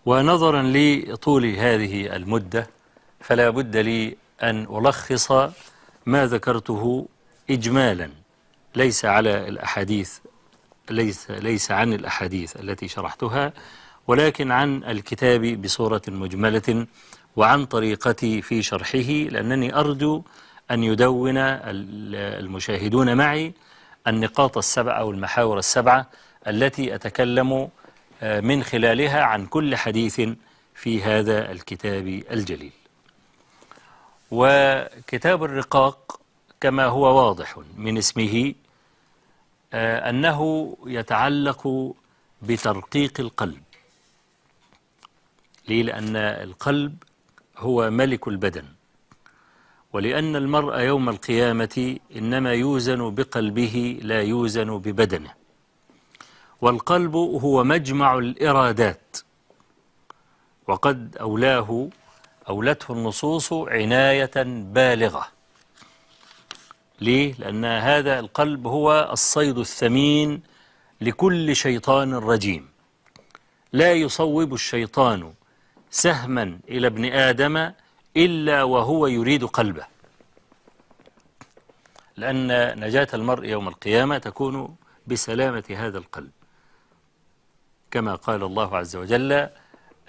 ونظرا لطول هذه المدة فلا بد لي أن ألخص ما ذكرته إجمالا، ليس على الأحاديث، ليس عن الأحاديث التي شرحتها، ولكن عن الكتاب بصورة مجملة وعن طريقتي في شرحه، لأنني أرجو أن يدون المشاهدون معي النقاط السبعة أو المحاور السبعة التي أتكلم من خلالها عن كل حديث في هذا الكتاب الجليل. وكتاب الرقاق كما هو واضح من اسمه أنه يتعلق بترقيق القلب. ليه؟ لأن القلب هو ملك البدن، ولأن المرء يوم القيامة إنما يوزن بقلبه لا يوزن ببدنه، والقلب هو مجمع الإرادات، وقد أولته النصوص عناية بالغة. ليه؟ لأن هذا القلب هو الصيد الثمين لكل شيطان رجيم. لا يصوب الشيطان سهما إلى ابن آدم إلا وهو يريد قلبه، لأن نجاة المرء يوم القيامة تكون بسلامة هذا القلب، كما قال الله عز وجل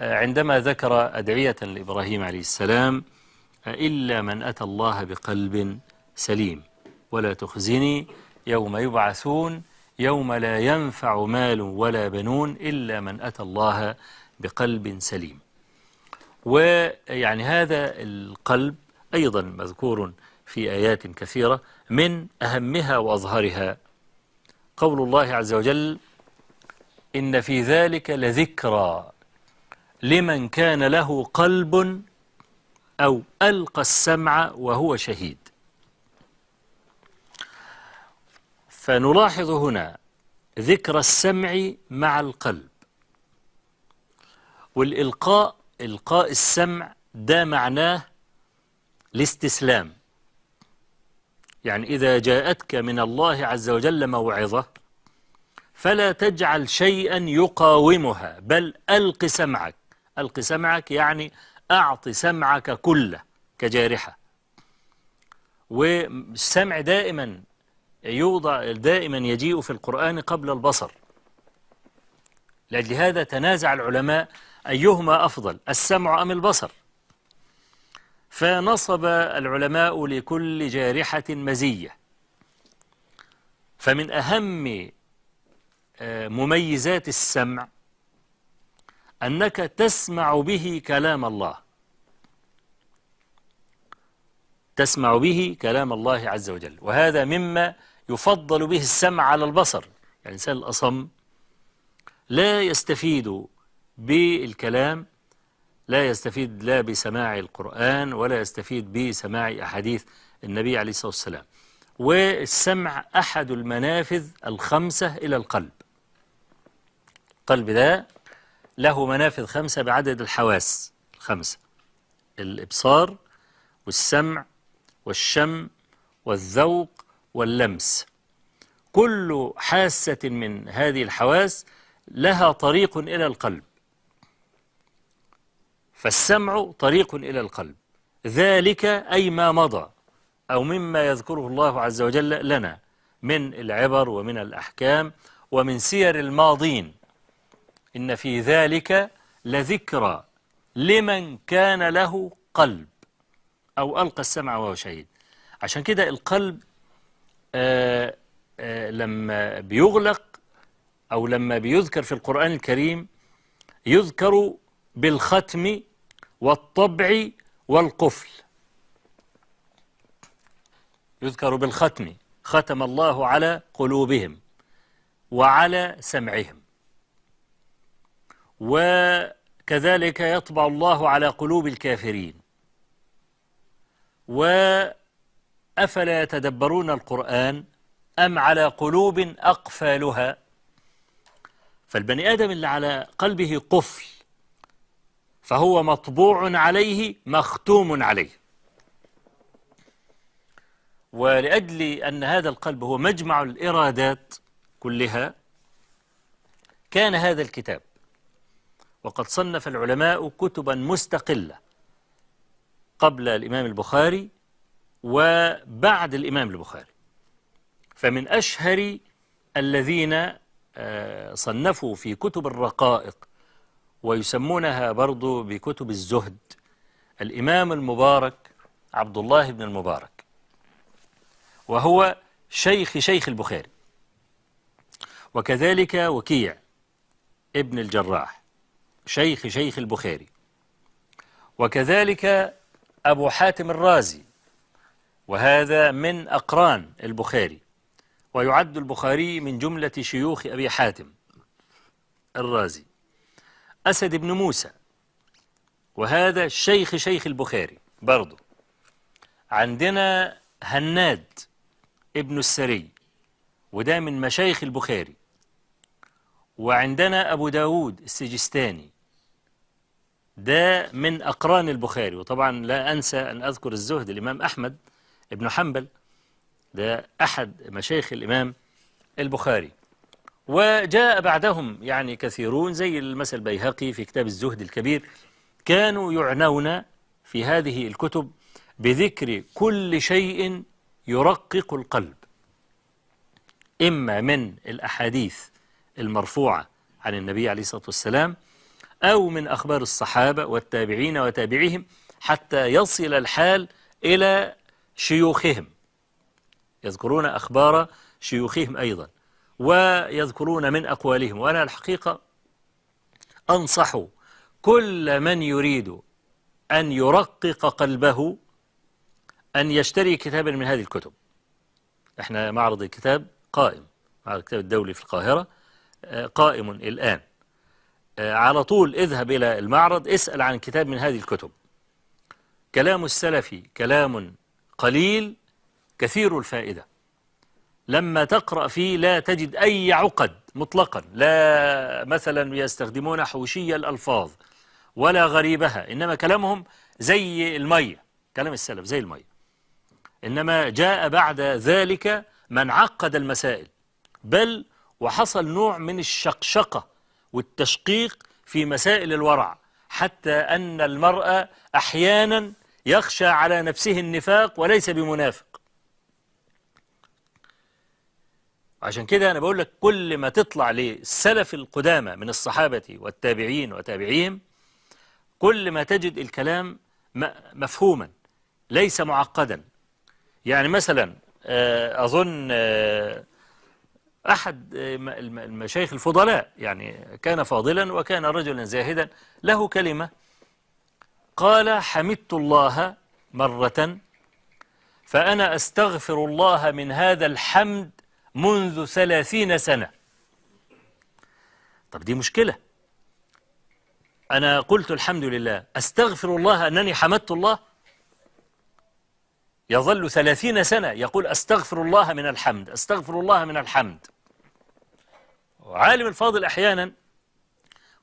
عندما ذكر أدعية لإبراهيم عليه السلام: إلا من أتى الله بقلب سليم ولا تخزني يوم يبعثون يوم لا ينفع مال ولا بنون إلا من أتى الله بقلب سليم. ويعني هذا القلب أيضا مذكور في آيات كثيرة، من أهمها وأظهرها قول الله عز وجل: إن في ذلك لذكرى لمن كان له قلب أو ألقى السمع وهو شهيد. فنلاحظ هنا ذكر السمع مع القلب، والإلقاء، إلقاء السمع ده معناه الاستسلام. يعني إذا جاءتك من الله عز وجل موعظة فلا تجعل شيئا يقاومها، بل ألق سمعك. ألق سمعك يعني أعط سمعك كله كجارحة. والسمع دائما يجيء في القرآن قبل البصر. لأجل هذا تنازع العلماء أيهما أفضل، السمع أم البصر؟ فنصب العلماء لكل جارحة مزية. فمن أهم مميزات السمع أنك تسمع به كلام الله، تسمع به كلام الله عز وجل، وهذا مما يفضل به السمع على البصر. يعني الإنسان الأصم لا يستفيد بالكلام، لا يستفيد لا بسماع القرآن ولا يستفيد بسماع أحاديث النبي عليه الصلاة والسلام. والسمع أحد المنافذ الخمسة إلى القلب. القلب ده له منافذ خمسة بعدد الحواس الخمسة: الإبصار والسمع والشم والذوق واللمس. كل حاسة من هذه الحواس لها طريق إلى القلب، فالسمع طريق إلى القلب. ذلك أي ما مضى أو مما يذكره الله عز وجل لنا من العبر ومن الأحكام ومن سير الماضين. إن في ذلك لذكرى لمن كان له قلب أو ألقى السمع وهو شهيد. عشان كده القلب لما بيغلق أو لما بيذكر في القرآن الكريم يذكر بالختم والطبع والقفل. يذكر بالختم، ختم الله على قلوبهم وعلى سمعهم، وكذلك يطبع الله على قلوب الكافرين. وأفلا يتدبرون القرآن أم على قلوب أقفالها؟ فالبني آدم اللي على قلبه قفل فهو مطبوع عليه مختوم عليه. ولأجل أن هذا القلب هو مجمع الإرادات كلها كان هذا الكتاب. وقد صنف العلماء كتبا مستقلة قبل الإمام البخاري وبعد الإمام البخاري. فمن أشهر الذين صنفوا في كتب الرقائق ويسمونها برضو بكتب الزهد الإمام المبارك عبد الله بن المبارك، وهو شيخ البخاري، وكذلك وكيع ابن الجراح شيخ البخاري، وكذلك أبو حاتم الرازي، وهذا من أقران البخاري، ويعد البخاري من جملة شيوخ أبي حاتم الرازي. أسد بن موسى، وهذا شيخ البخاري برضو. عندنا هناد ابن السري، وده من مشايخ البخاري. وعندنا أبو داود السجستاني، ده من أقران البخاري. وطبعا لا أنسى أن أذكر الزهد الإمام أحمد ابن حنبل، ده أحد مشايخ الإمام البخاري. وجاء بعدهم يعني كثيرون زي المثل البيهقي في كتاب الزهد الكبير، كانوا يعنون في هذه الكتب بذكر كل شيء يرقق القلب، إما من الأحاديث المرفوعة عن النبي عليه الصلاة والسلام، أو من أخبار الصحابة والتابعين وتابعيهم، حتى يصل الحال إلى شيوخهم، يذكرون أخبار شيوخهم أيضا، ويذكرون من أقوالهم. وأنا الحقيقة أنصح كل من يريد أن يرقق قلبه أن يشتري كتابا من هذه الكتب. احنا معرض الكتاب قائم، معرض الكتاب الدولي في القاهرة قائم الآن. على طول اذهب إلى المعرض، اسأل عن كتاب من هذه الكتب. كلام السلف كلام قليل كثير الفائدة، لما تقرأ فيه لا تجد أي عقد مطلقا، لا مثلا يستخدمون حوشي الألفاظ ولا غريبها، إنما كلامهم زي المية، كلام السلف زي المية. إنما جاء بعد ذلك من عقد المسائل، بل وحصل نوع من الشقشقة والتشقيق في مسائل الورع، حتى أن المرأة أحيانا يخشى على نفسه النفاق وليس بمنافق. عشان كده أنا بقول لك كل ما تطلع للسلف القدامى من الصحابة والتابعين وتابعيهم، كل ما تجد الكلام مفهوما ليس معقدا. يعني مثلا أظن أحد المشايخ الفضلاء، يعني كان فاضلا وكان رجلا زاهدا، له كلمة قال: حمدت الله مرة فأنا أستغفر الله من هذا الحمد منذ 30 سنة. طب دي مشكلة. أنا قلت الحمد لله، أستغفر الله أنني حمدت الله؟ يظل 30 سنة يقول أستغفر الله من الحمد، أستغفر الله من الحمد. وعالم الفاضل أحيانا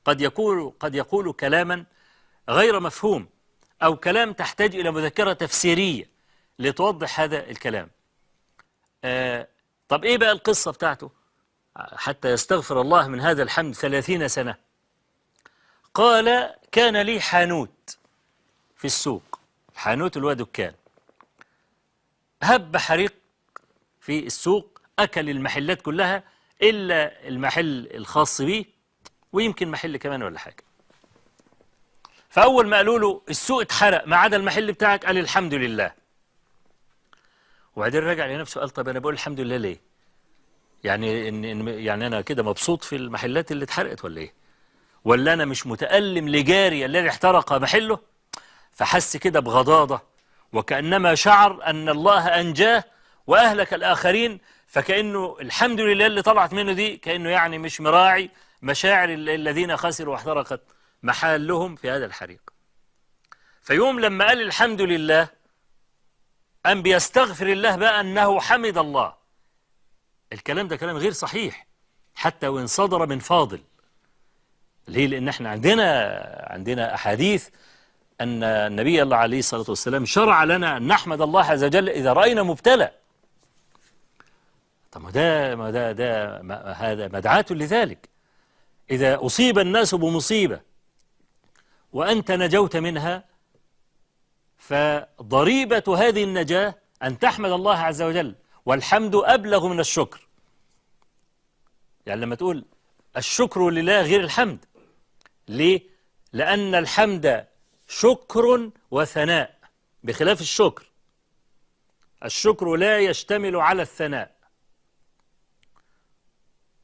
قد يقول كلاما غير مفهوم، أو كلام تحتاج إلى مذكرة تفسيرية لتوضح هذا الكلام. طب إيه بقى القصة بتاعته حتى يستغفر الله من هذا الحمد 30 سنة؟ قال: كان لي حانوت في السوق، حانوت اللي هو دكان، هب حريق في السوق، أكل المحلات كلها إلا المحل الخاص به، ويمكن محل كمان ولا حاجة. فأول ما قالوا له السوق اتحرق ما عدا المحل بتاعك، قال الحمد لله. وبعدين رجع لنفسه قال: طب أنا بقول الحمد لله ليه؟ يعني أنا كده مبسوط في المحلات اللي اتحرقت ولا إيه؟ ولا أنا مش متألم لجاري الذي احترق محله؟ فحس كده بغضاضة، وكأنما شعر أن الله أنجاه وأهلك الآخرين، فكأنه الحمد لله اللي طلعت منه دي كأنه يعني مش مراعي مشاعر الذين خسروا واحترقت محلهم في هذا الحريق. فيوم لما قال الحمد لله أم بيستغفر الله بقى أنه حمد الله. الكلام ده كلام غير صحيح حتى وإن صدر من فاضل. ليه؟ لأن احنا عندنا أحاديث أن النبي الله عليه الصلاة والسلام شرع لنا أن نحمد الله عز وجل إذا رأينا مبتلى. طب هذا مدعاة لذلك. إذا أصيب الناس بمصيبة وأنت نجوت منها، فضريبة هذه النجاة أن تحمد الله عز وجل، والحمد أبلغ من الشكر. يعني لما تقول الشكر لله غير الحمد، ليه؟ لأن الحمد شكر وثناء بخلاف الشكر. الشكر لا يشتمل على الثناء،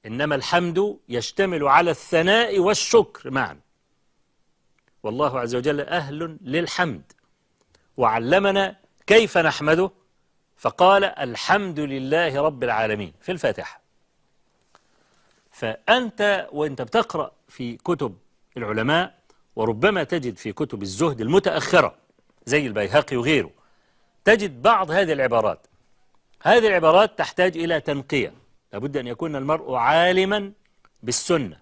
إنما الحمد يشتمل على الثناء والشكر معا. والله عز وجل أهل للحمد، وعلمنا كيف نحمده، فقال الحمد لله رب العالمين في الفاتحة. فأنت وأنت بتقرأ في كتب العلماء، وربما تجد في كتب الزهد المتأخرة زي البيهقي وغيره، تجد بعض هذه العبارات. هذه العبارات تحتاج إلى تنقية، لابد أن يكون المرء عالما بالسنة،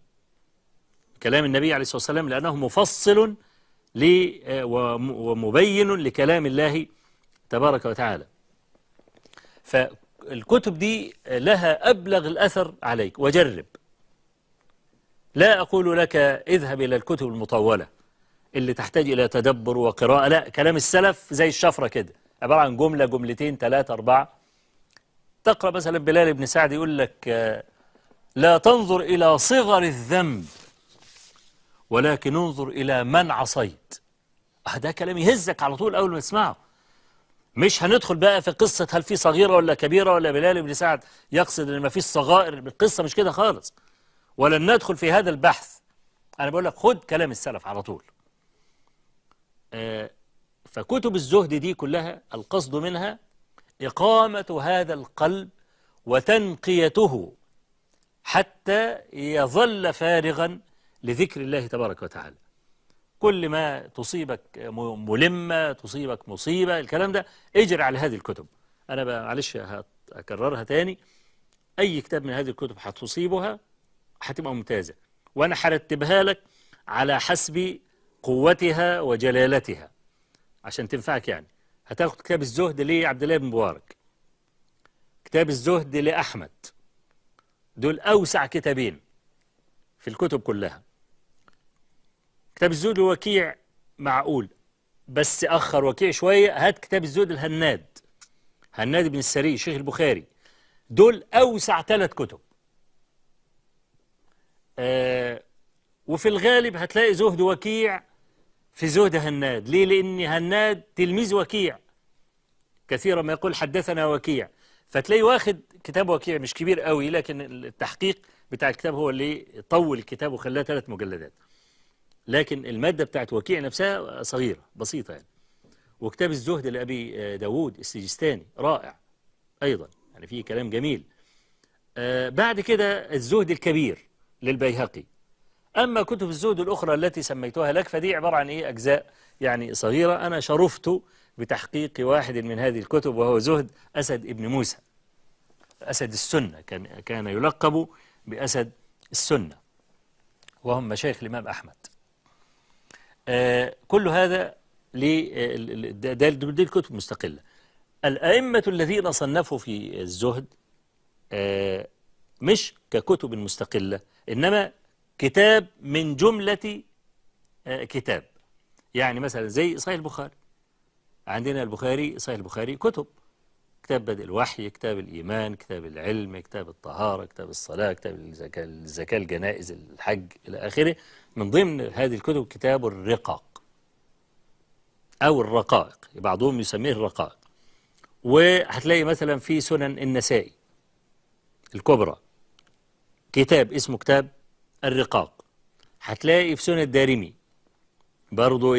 كلام النبي عليه الصلاة والسلام، لأنه مفصل ومبين لكلام الله تبارك وتعالى. فالكتب دي لها أبلغ الأثر عليك، وجرب. لا أقول لك اذهب إلى الكتب المطولة اللي تحتاج إلى تدبر وقراءة، لا، كلام السلف زي الشفرة كده، عبارة عن جملة جملتين ثلاثة أربعة. تقرأ مثلا بلال بن سعد يقول لك لا تنظر إلى صغر الذنب ولكن انظر إلى من عصيت. ده كلام يهزك على طول أول ما تسمعه. مش هندخل بقى في قصة هل في صغيرة ولا كبيرة، ولا بلال بن سعد يقصد أن ما فيش صغائر، القصة مش كده خالص، ولن ندخل في هذا البحث. أنا بقول لك خد كلام السلف على طول. فكتب الزهد دي كلها القصد منها إقامة هذا القلب وتنقيته حتى يظل فارغا لذكر الله تبارك وتعالى. كل ما تصيبك ملمة، تصيبك مصيبة، الكلام ده اجري على هذه الكتب. أنا معلش هكررها تاني، أي كتاب من هذه الكتب هتصيبها هتبقى ممتازة، وأنا هرتبها لك على حسب قوتها وجلالتها عشان تنفعك. يعني هتاخد كتاب الزهد لعبد الله بن مبارك، كتاب الزهد لأحمد، دول أوسع كتابين في الكتب كلها. كتاب الزهد لوكيع معقول، بس أخر وكيع شوية، هات كتاب الزهد الهناد، هناد بن السري شيخ البخاري، دول أوسع 3 كتب. وفي الغالب هتلاقي زهد وكيع في زهد هناد. ليه؟ لأن هناد تلميذ وكيع، كثيرا ما يقول حدثنا وكيع، فتلاقي واخد كتاب وكيع مش كبير قوي، لكن التحقيق بتاع الكتاب هو اللي طول الكتاب وخلاه 3 مجلدات، لكن المادة بتاعت وكيع نفسها صغيرة بسيطة يعني. وكتاب الزهد لأبي داود السجستاني رائع أيضا، يعني فيه كلام جميل. بعد كده الزهد الكبير للبيهقي. أما كتب الزهد الأخرى التي سميتها لك فدي عبارة عن أجزاء يعني صغيرة. أنا شرفت بتحقيق واحد من هذه الكتب، وهو زهد أسد ابن موسى، أسد السنة، كان يلقب بأسد السنة، وهم مشايخ الإمام أحمد. كل هذا دي الكتب مستقلة. الأئمة الذين صنفوا في الزهد مش ككتب مستقلة، إنما كتاب من جملة كتاب. يعني مثلا زي صحيح البخاري، عندنا البخاري، صحيح البخاري كتب، كتاب بدء الوحي، كتاب الإيمان، كتاب العلم، كتاب الطهارة، كتاب الصلاة، كتاب الزكاة، الجنائز، الحج إلى آخره. من ضمن هذه الكتب كتاب الرقاق أو الرقائق، بعضهم يسميه الرقائق. وهتلاقي مثلا في سنن النسائي الكبرى كتاب اسمه كتاب الرقاق. هتلاقي في سنن الدارمي برضو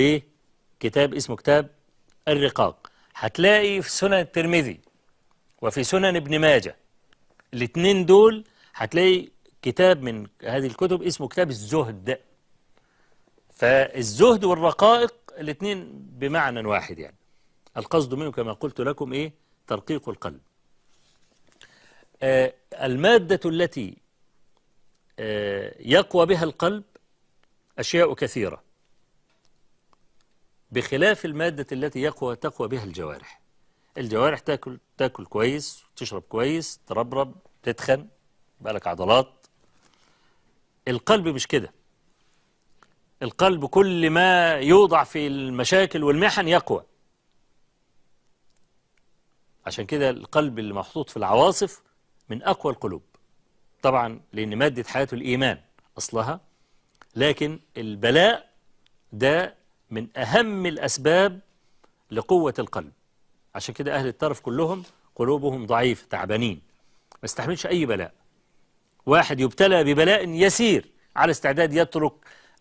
كتاب اسمه كتاب الرقاق. هتلاقي في سنن الترمذي وفي سنن ابن ماجه، الاثنين دول هتلاقي كتاب من هذه الكتب اسمه كتاب الزهد. فالزهد والرقائق الاثنين بمعنى واحد، يعني القصد منه كما قلت لكم ترقيق القلب. المادة التي يقوى بها القلب أشياء كثيرة، بخلاف المادة التي تقوى بها الجوارح. الجوارح تاكل كويس، تشرب كويس، تربرب، تتخن، بالك عضلات. القلب مش كده. القلب كل ما يوضع في المشاكل والمحن يقوى. عشان كده القلب اللي محطوط في العواصف من أقوى القلوب، طبعا لأن مادة حياته الإيمان أصلها، لكن البلاء ده من أهم الأسباب لقوة القلب. عشان كده أهل الترف كلهم قلوبهم ضعيفة تعبانين، ما استحملش أي بلاء. واحد يبتلى ببلاء يسير على استعداد يترك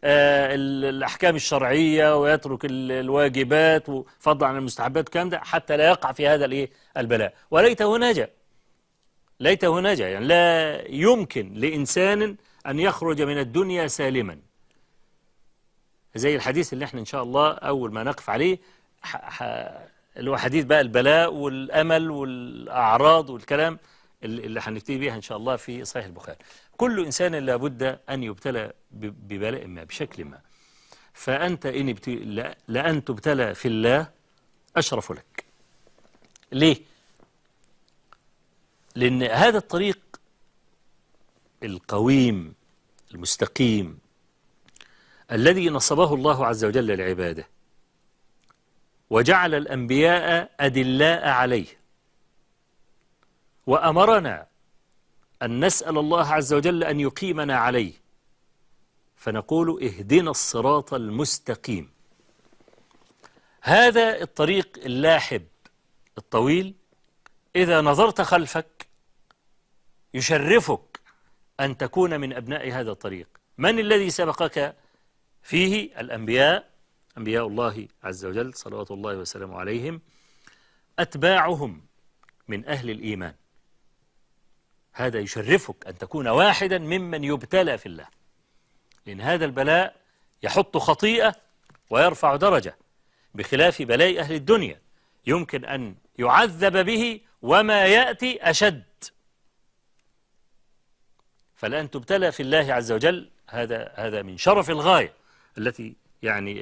الأحكام الشرعية ويترك الواجبات وفضل عن المستحبات والكلام ده حتى لا يقع في هذا البلاء. وليته نجا، ليته نجا. يعني لا يمكن لإنسان أن يخرج من الدنيا سالما، زي الحديث اللي احنا إن شاء الله أول ما نقف عليه اللي هو حديث بقى البلاء والأمل والأعراض والكلام اللي هنبتدي بيها إن شاء الله في صحيح البخاري. كل إنسان لابد أن يبتلى ببلاء ما بشكل ما، فأنت لأن تبتلى في الله أشرف لك. ليه؟ لأن هذا الطريق القويم المستقيم الذي نصبه الله عز وجل لعباده وجعل الأنبياء أدلاء عليه، وأمرنا أن نسأل الله عز وجل أن يقيمنا عليه، فنقول اهدنا الصراط المستقيم. هذا الطريق اللاحب الطويل إذا نظرت خلفك يشرفك أن تكون من أبناء هذا الطريق. من الذي سبقك فيه؟ الأنبياء، أنبياء الله عز وجل صلوات الله وسلامه عليهم، أتباعهم من أهل الإيمان. هذا يشرفك أن تكون واحدا ممن يبتلى في الله، لأن هذا البلاء يحط خطيئة ويرفع درجة، بخلاف بلاء أهل الدنيا يمكن أن يعذب به وما يأتي أشد. فلأن تبتلى في الله عز وجل هذا من شرف الغاية التي يعني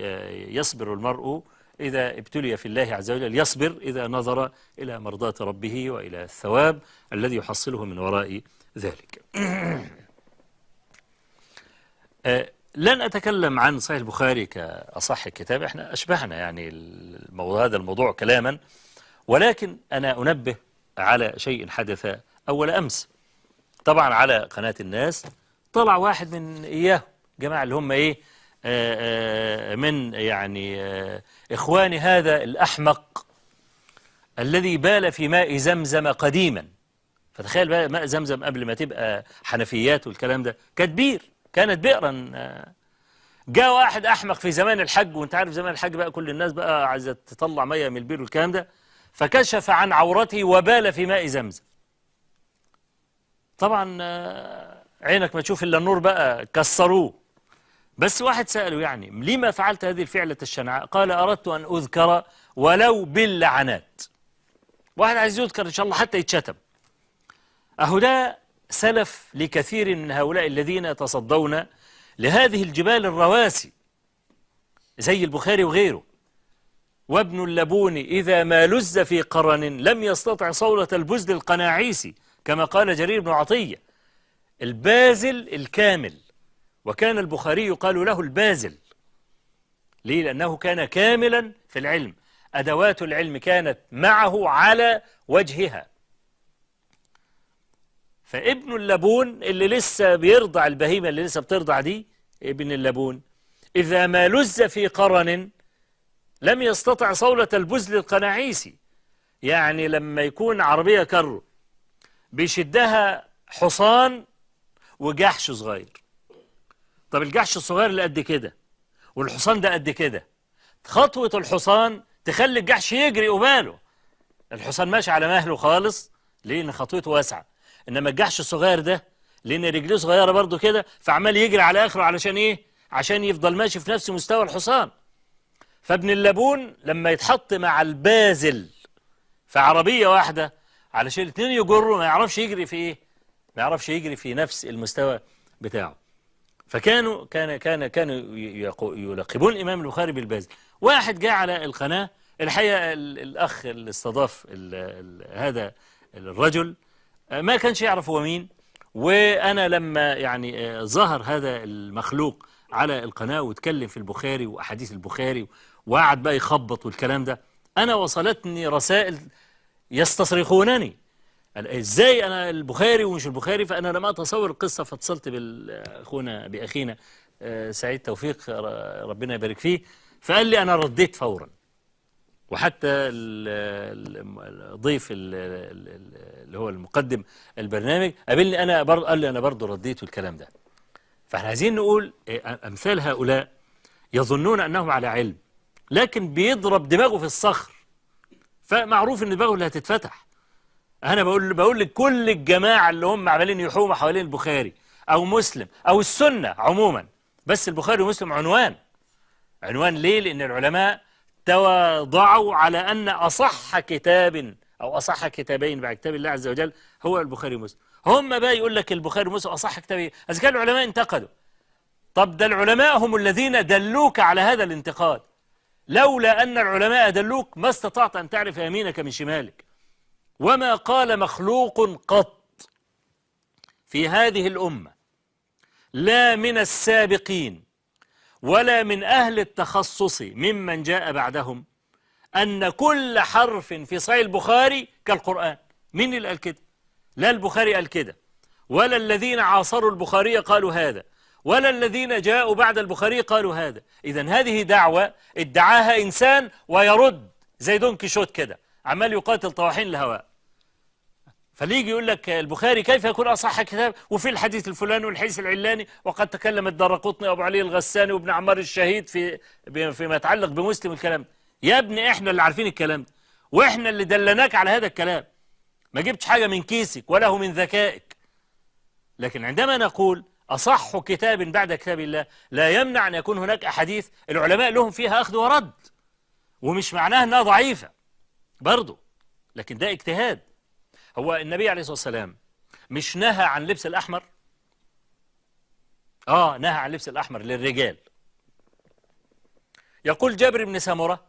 يصبر المرء إذا ابتلي في الله عز وجل، يصبر إذا نظر إلى مرضاة ربه وإلى الثواب الذي يحصله من وراء ذلك. لن أتكلم عن صحيح البخاري كأصح كتاب، احنا أشبهنا يعني هذا الموضوع كلاما، ولكن أنا أنبه على شيء حدث أول أمس. طبعا على قناة الناس طلع واحد من إياه جماعة اللي هم من يعني إخوان هذا الأحمق الذي بال في ماء زمزم قديما. فتخيل بقى ماء زمزم قبل ما تبقى حنفيات والكلام ده كانت بئرا. جاء واحد أحمق في زمان الحج، وانت عارف زمان الحج بقى كل الناس بقى عايزة تطلع مية من البئر والكلام ده، فكشف عن عورته وبال في ماء زمزم. طبعا عينك ما تشوف إلا النور بقى، كسروه. بس واحد سأله يعني لما فعلت هذه الفعلة الشنعاء؟ قال أردت أن أذكر ولو باللعنات. واحد عايز يذكر إن شاء الله حتى يتشتم. أهو ده سلف لكثير من هؤلاء الذين يتصدون لهذه الجبال الرواسي زي البخاري وغيره. وابن اللبون إذا ما لز في قرن لم يستطع صولة البزل القناعيسي، كما قال جرير بن عطية. البازل الكامل، وكان البخاري يقال له البازل. ليه؟ لأنه كان كاملا في العلم، أدوات العلم كانت معه على وجهها. فابن اللبون اللي لسه بيرضع البهيمة اللي لسه بترضع دي، ابن اللبون إذا ما لز في قرن لم يستطع صولة البزل القناعيسي. يعني لما يكون عربية كرو بيشدها حصان وجحش صغير، طب الجحش الصغير اللي قد كده والحصان ده قد كده، خطوة الحصان تخلي الجحش يجري قباله. الحصان ماشي على مهله خالص لأن خطوته واسعة، إنما الجحش الصغير ده لأن رجليه صغيرة برضو كده، فعمال يجري على آخره علشان إيه؟ عشان يفضل ماشي في نفس مستوى الحصان. فابن اللبون لما يتحط مع البازل في عربية واحدة علشان الاثنين يجروا، ما يعرفش يجري في إيه؟ ما يعرفش يجري في نفس المستوى بتاعه. فكانوا يلقبون الإمام البخاري بالبازل. واحد جاء على القناة، الحقيقة الأخ اللي استضاف هذا الرجل ما كانش يعرف هو مين، وأنا لما يعني ظهر هذا المخلوق على القناة واتكلم في البخاري وأحاديث البخاري وقعد بقى يخبط والكلام ده. أنا وصلتني رسائل يستصرخونني، ازاي انا البخاري ومش البخاري؟ فانا لم اتصور القصه، فاتصلت باخينا سعيد توفيق ربنا يبارك فيه، فقال لي انا رديت فورا. وحتى الضيف اللي هو المقدم البرنامج قابلني انا قال لي انا برضه رديت والكلام ده. فاحنا عايزين نقول امثال هؤلاء يظنون انهم على علم، لكن بيضرب دماغه في الصخر، فمعروف ان دماغه اللي هتتفتح. أنا بقول لكل الجماعة اللي هم عمالين يحوموا حوالين البخاري أو مسلم أو السنة عموما، بس البخاري ومسلم عنوان ليه؟ لأن العلماء تواضعوا على أن أصح كتاب أو أصح كتابين بعد كتاب الله عز وجل هو البخاري ومسلم. هم بقى يقول لك البخاري ومسلم أصح كتابين، إذا كان العلماء انتقدوا. طب ده العلماء هم الذين دلوك على هذا الانتقاد، لولا أن العلماء دلوك ما استطعت أن تعرف يمينك من شمالك. وما قال مخلوق قط في هذه الأمة، لا من السابقين ولا من أهل التخصص ممن جاء بعدهم، أن كل حرف في صحيح البخاري كالقرآن. مين اللي قال كده؟ لا البخاري قال كده، ولا الذين عاصروا البخاري قالوا هذا، ولا الذين جاءوا بعد البخاري قالوا هذا. إذن هذه دعوة ادعاها إنسان ويرد زي دون كيشوت كده، عمال يقاتل طواحين الهواء. فليجي يقول لك البخاري كيف يكون أصح كتاب وفي الحديث الفلاني والحديث العلاني، وقد تكلم الدارقطني وأبو علي الغساني وابن عمار الشهيد فيما يتعلق بمسلم الكلام ده. يا ابني احنا اللي عارفين الكلام ده، واحنا اللي دلناك على هذا الكلام، ما جبتش حاجة من كيسك ولا هو من ذكائك. لكن عندما نقول أصح كتاب بعد كتاب الله، لا يمنع أن يكون هناك أحاديث العلماء لهم فيها أخذ ورد، ومش معناها أنها ضعيفة برضو، لكن ده اجتهاد. هو النبي عليه الصلاة والسلام مش نهى عن لبس الأحمر؟ نهى عن لبس الأحمر للرجال. يقول جابر بن سمرة: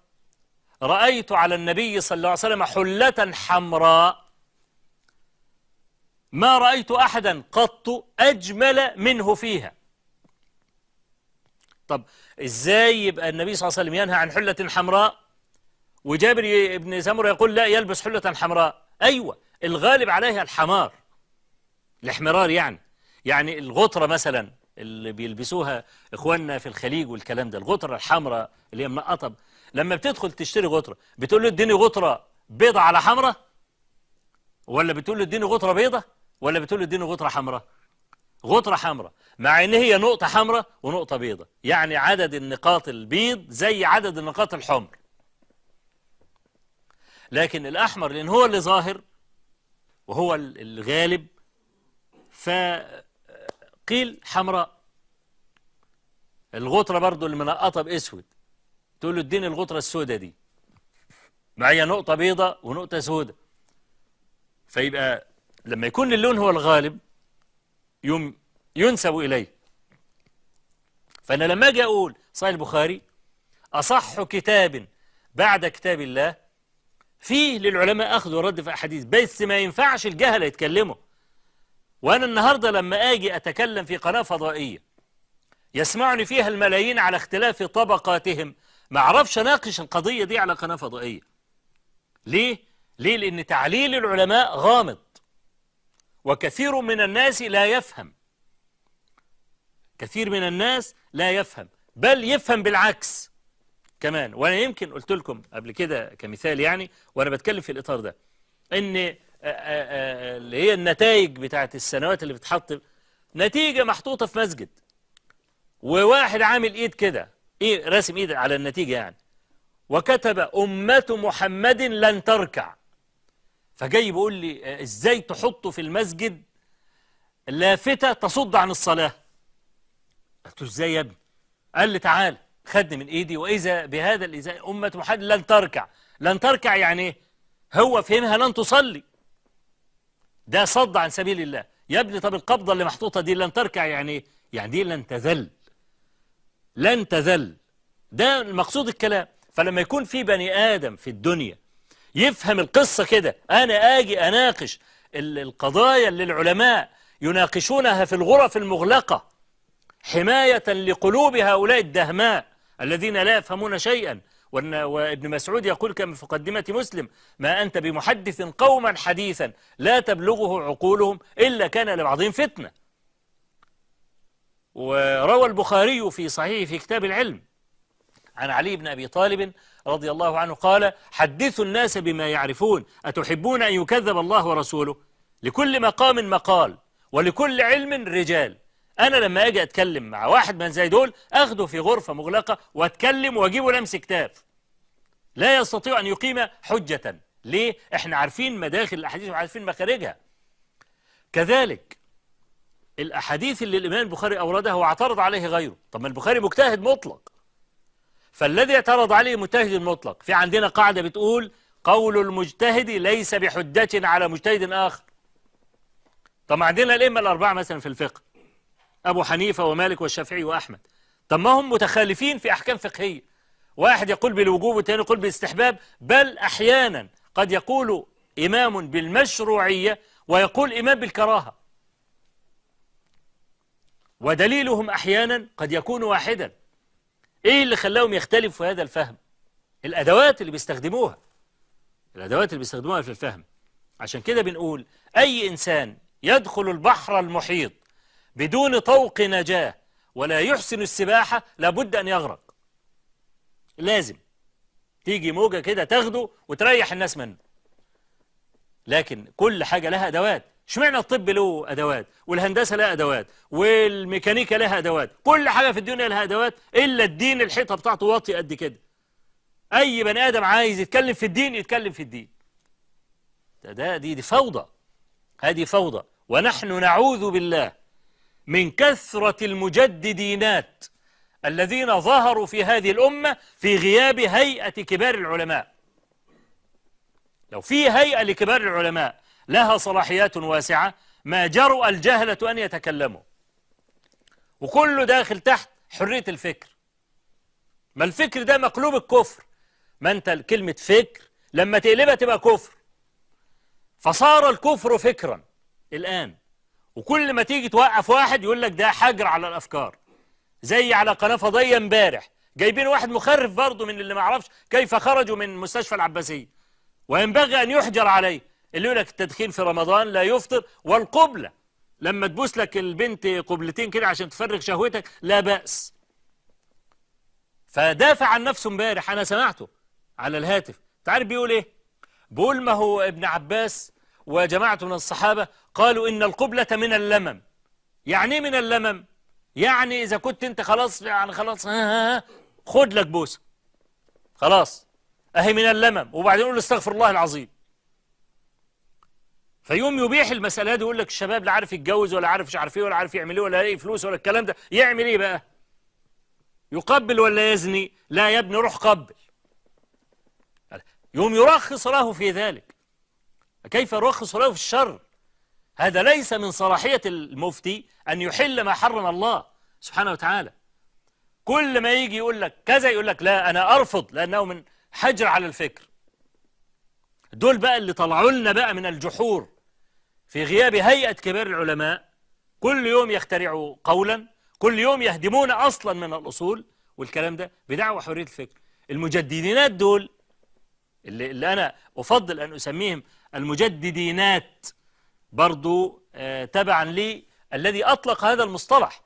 رأيت على النبي صلى الله عليه وسلم حلة حمراء ما رأيت أحدا قط أجمل منه فيها. طب إزاي يبقى النبي صلى الله عليه وسلم ينهى عن حلة حمراء وجابر بن سمرة يقول لا يلبس حلة حمراء؟ أيوة، الغالب عليها الحمار، الاحمرار يعني الغطرة مثلا اللي بيلبسوها إخواننا في الخليج والكلام ده، الغطرة الحمراء اللي هي منقطة. لما بتدخل تشتري غطرة بتقول له اديني غطرة بيضة على حمراء، ولا بتقول له اديني غطرة بيضة، ولا بتقول له اديني غطرة حمراء؟ غطرة حمراء، مع ان هي نقطة حمراء ونقطة بيضة، يعني عدد النقاط البيض زي عدد النقاط الحمر. لكن الأحمر لأن هو اللي ظاهر وهو الغالب فقيل حمراء. الغطرة برضو اللي منقطة بأسود تقول له اديني الغطرة السوداء دي، معايا نقطة بيضة ونقطة سوداء. فيبقى لما يكون اللون هو الغالب ينسب إليه. فأنا لما أجي أقول صحيح البخاري أصح كتاب بعد كتاب الله، فيه للعلماء أخذ ورد في أحاديث، بس ما ينفعش الجهل يتكلموا. وأنا النهاردة لما أجي أتكلم في قناة فضائية يسمعني فيها الملايين على اختلاف طبقاتهم، ما أعرفش أناقش القضية دي على قناة فضائية. ليه؟ لأن تعليل العلماء غامض، وكثير من الناس لا يفهم. كثير من الناس لا يفهم، بل يفهم بالعكس كمان. وأنا يمكن قلت لكم قبل كده كمثال وأنا بتكلم في الإطار ده، إن اللي هي النتائج بتاعت السنوات اللي بتحط، نتيجة محطوطة في مسجد وواحد عامل إيد كده، راسم إيد على النتيجة وكتب أمة محمد لن تركع. فجاي بيقول لي إزاي تحطه في المسجد لافتة تصد عن الصلاة؟ قلت له إزاي يا ابني؟ قال لي تعال، خدني من إيدي وإذا بهذا الإزاء أمة محمد لن تركع. لن تركع يعني إيه؟ هو فهمها لن تصلي، ده صد عن سبيل الله. يا ابني طب القبضة اللي محطوطة دي لن تركع يعني إيه؟ يعني دي لن تذل، لن تذل، ده المقصود الكلام. فلما يكون في بني آدم في الدنيا يفهم القصة كده، أنا آجي أناقش القضايا اللي العلماء يناقشونها في الغرف المغلقة حماية لقلوب هؤلاء الدهماء الذين لا يفهمون شيئا. وابن مسعود يقول كما في مقدمة مسلم: ما أنت بمحدث قوما حديثا لا تبلغه عقولهم إلا كان لبعضهم فتنة. وروى البخاري في صحيح في كتاب العلم عن علي بن أبي طالب رضي الله عنه قال: حدثوا الناس بما يعرفون، أتحبون أن يكذب الله ورسوله؟ لكل مقام مقال ولكل علم رجال. أنا لما أجي أتكلم مع واحد من زي دول أخده في غرفة مغلقة وأتكلم وأجيبه لمس كتاب، لا يستطيع أن يقيم حجة. ليه؟ إحنا عارفين مداخل الأحاديث وعارفين مخارجها. كذلك الأحاديث اللي الإمام البخاري أوردها واعترض عليه غيره. طب ما البخاري مجتهد مطلق، فالذي اعترض عليه مجتهد مطلق. في عندنا قاعدة بتقول: قول المجتهد ليس بحجة على مجتهد آخر. طب عندنا الأئمة الأربعة مثلا في الفقه، أبو حنيفة ومالك والشافعي وأحمد. طب ما هم متخالفين في أحكام فقهية، واحد يقول بالوجوب والثاني يقول بالاستحباب، بل أحيانا قد يقول إمام بالمشروعية ويقول إمام بالكراهة، ودليلهم أحيانا قد يكون واحدا. إيه اللي خلاهم يختلفوا في هذا الفهم؟ الأدوات اللي بيستخدموها، الأدوات اللي بيستخدموها في الفهم. عشان كده بنقول أي إنسان يدخل البحر المحيط بدون طوق نجاة ولا يحسن السباحة لابد أن يغرق. لازم تيجي موجة كده تاخده وتريح الناس منه. لكن كل حاجة لها أدوات. اشمعنى الطب له أدوات، والهندسة لها أدوات، والميكانيكا لها أدوات؟ كل حاجة في الدنيا لها أدوات إلا الدين. الحيطة بتاعته واطية قد كده. أي بني آدم عايز يتكلم في الدين يتكلم في الدين. دي فوضى. هذه فوضى. ونحن نعوذ بالله من كثرة المجددينات الذين ظهروا في هذه الأمة في غياب هيئة كبار العلماء. لو في هيئة لكبار العلماء لها صلاحيات واسعة ما جرؤ الجهلة أن يتكلموا. وكله داخل تحت حرية الفكر. ما الفكر ده مقلوب الكفر. ما أنت كلمة فكر لما تقلبها تبقى كفر. فصار الكفر فكرا الآن. وكل ما تيجي توقف واحد يقول لك ده حجر على الأفكار. زي على قناة فضائية امبارح جايبين واحد مخرف برضه من اللي ما عرفش كيف خرجوا من مستشفى العباسية، وينبغي أن يحجر عليه. اللي يقول لك التدخين في رمضان لا يفطر، والقبلة لما تبوس لك البنت قبلتين كده عشان تفرغ شهوتك لا بأس. فدافع عن نفسه امبارح، أنا سمعته على الهاتف. تعرف بيقول إيه؟ بيقول ما هو ابن عباس وجماعة من الصحابة قالوا إن القبلة من اللمم. يعني إيه من اللمم؟ يعني إذا كنت أنت خلاص يعني خلاص خد لك بوسة خلاص أهي من اللمم، وبعدين يقول استغفر الله العظيم. فيوم يبيح المسألة دي يقول لك الشباب لا عارف يتجوز ولا عارف مش عارف ايه ولا عارف يعمل ايه ولا يلاقي فلوس ولا الكلام ده، يعمل ايه بقى؟ يقبل ولا يزني؟ لا يا ابني روح قبل. يوم يرخص له في ذلك. كيف يرخص له في الشر؟ هذا ليس من صلاحية المفتي أن يحل ما حرم الله سبحانه وتعالى. كل ما يجي يقول لك كذا يقول لك لا أنا أرفض لأنه من حجر على الفكر. دول بقى اللي طلعوا لنا بقى من الجحور في غياب هيئة كبار العلماء. كل يوم يخترعوا قولا، كل يوم يهدمون أصلا من الأصول، والكلام ده بدعوى حرية الفكر. المجددينات دول اللي أنا أفضل أن أسميهم المجددينات برضو تبعا لي الذي أطلق هذا المصطلح،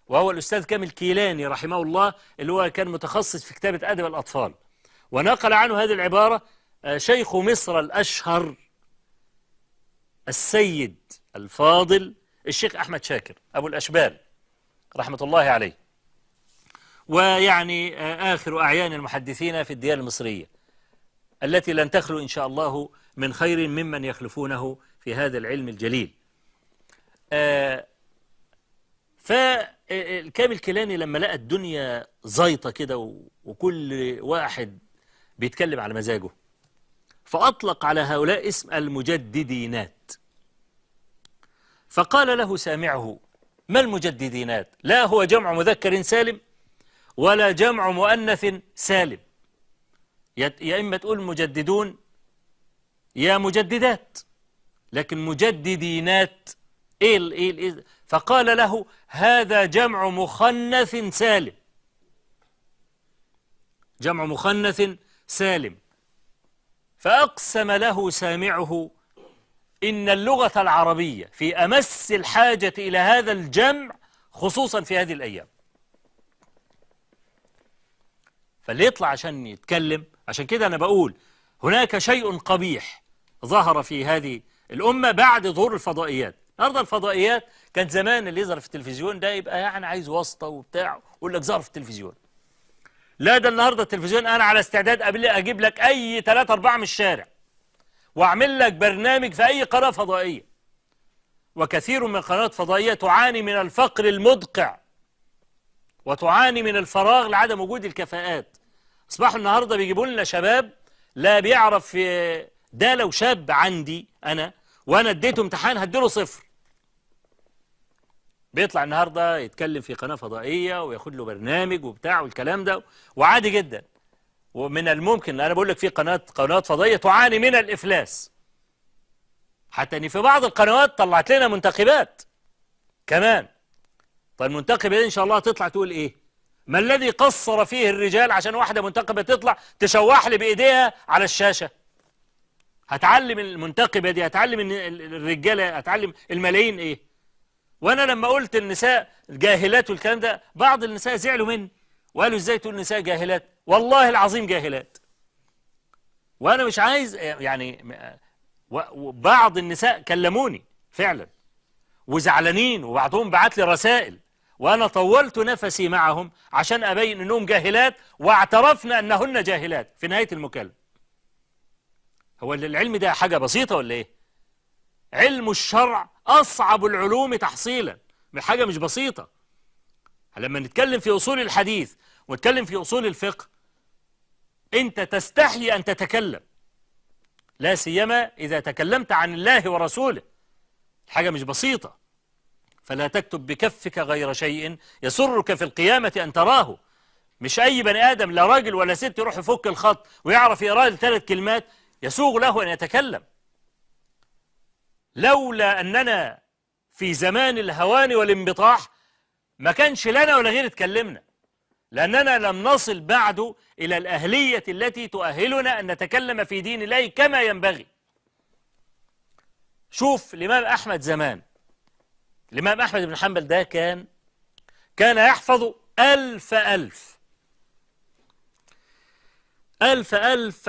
وهو الأستاذ كامل كيلاني رحمه الله، اللي هو كان متخصص في كتابة أدب الأطفال. ونقل عنه هذه العبارة شيخ مصر الأشهر السيد الفاضل الشيخ أحمد شاكر أبو الأشبال رحمة الله عليه، ويعني آخر أعيان المحدثين في الديار المصرية التي لن تخلو إن شاء الله من خير ممن يخلفونه في هذا العلم الجليل. فالكامل كيلاني لما لقى الدنيا زيطة كده وكل واحد بيتكلم على مزاجه، فأطلق على هؤلاء اسم المجددينات. فقال له سامعه: ما المجددينات؟ لا هو جمع مذكر سالم ولا جمع مؤنث سالم. يا إما تقول مجددون يا مجددات، لكن مجددينات إيه فقال له: هذا جمع مخنث سالم، جمع مخنث سالم. فأقسم له سامعه إن اللغة العربية في أمس الحاجة إلى هذا الجمع، خصوصا في هذه الأيام. فاللي يطلع عشان يتكلم، عشان كده أنا بقول هناك شيء قبيح ظهر في هذه الأمة بعد ظهور الفضائيات. النهارده الفضائيات كانت زمان اللي يظهر في التلفزيون ده يبقى يعني عايز واسطة وبتاع، يقول لك ظهر في التلفزيون. لا، ده النهارده التلفزيون أنا على استعداد أجيب لك أي 3-4 من الشارع وأعمل لك برنامج في أي قناة فضائية. وكثير من القنوات الفضائية تعاني من الفقر المدقع، وتعاني من الفراغ لعدم وجود الكفاءات. أصبحوا النهارده بيجيبوا لنا شباب لا بيعرف. ده لو شاب عندي أنا وأنا اديته امتحان هديله 0. بيطلع النهارده يتكلم في قناة فضائية وياخد له برنامج وبتاع والكلام ده، وعادي جدا. ومن الممكن، أنا بقول لك في قنوات فضائية تعاني من الإفلاس، حتى إن في بعض القنوات طلعت لنا منتخبات كمان. طيب المنتخبة دي إن شاء الله تطلع تقول إيه؟ ما الذي قصر فيه الرجال عشان واحدة منتخبة تطلع تشوح لي بإيديها على الشاشة؟ هتعلم المنتخبة دي، هتعلم الرجالة، هتعلم الملايين إيه؟ وأنا لما قلت النساء جاهلات والكلام ده، بعض النساء زعلوا مني وقالوا إزاي تقول النساء جاهلات؟ والله العظيم جاهلات. وأنا مش عايز يعني، وبعض النساء كلموني فعلا وزعلانين، وبعضهم بعت لي رسائل، وأنا طولت نفسي معهم عشان أبين أنهم جاهلات، واعترفنا أنهن جاهلات في نهاية المكالمة. هو العلم ده حاجة بسيطة ولا إيه؟ علم الشرع أصعب العلوم تحصيلا، حاجة مش بسيطة. لما نتكلم في أصول الحديث ونتكلم في أصول الفقه، أنت تستحي أن تتكلم، لا سيما إذا تكلمت عن الله ورسوله. حاجة مش بسيطة. فلا تكتب بكفك غير شيء يسرك في القيامة أن تراه. مش أي بني آدم، لا راجل ولا ست، يروح يفك الخط ويعرف يقرأ 3 كلمات يسوغ له أن يتكلم. لولا أننا في زمان الهوان والانبطاح ما كانش لنا ولا غير اتكلمنا، لأننا لم نصل بعد إلى الأهلية التي تؤهلنا أن نتكلم في دين الله كما ينبغي. شوف الإمام أحمد زمان، الإمام أحمد بن حنبل ده كان يحفظ 1000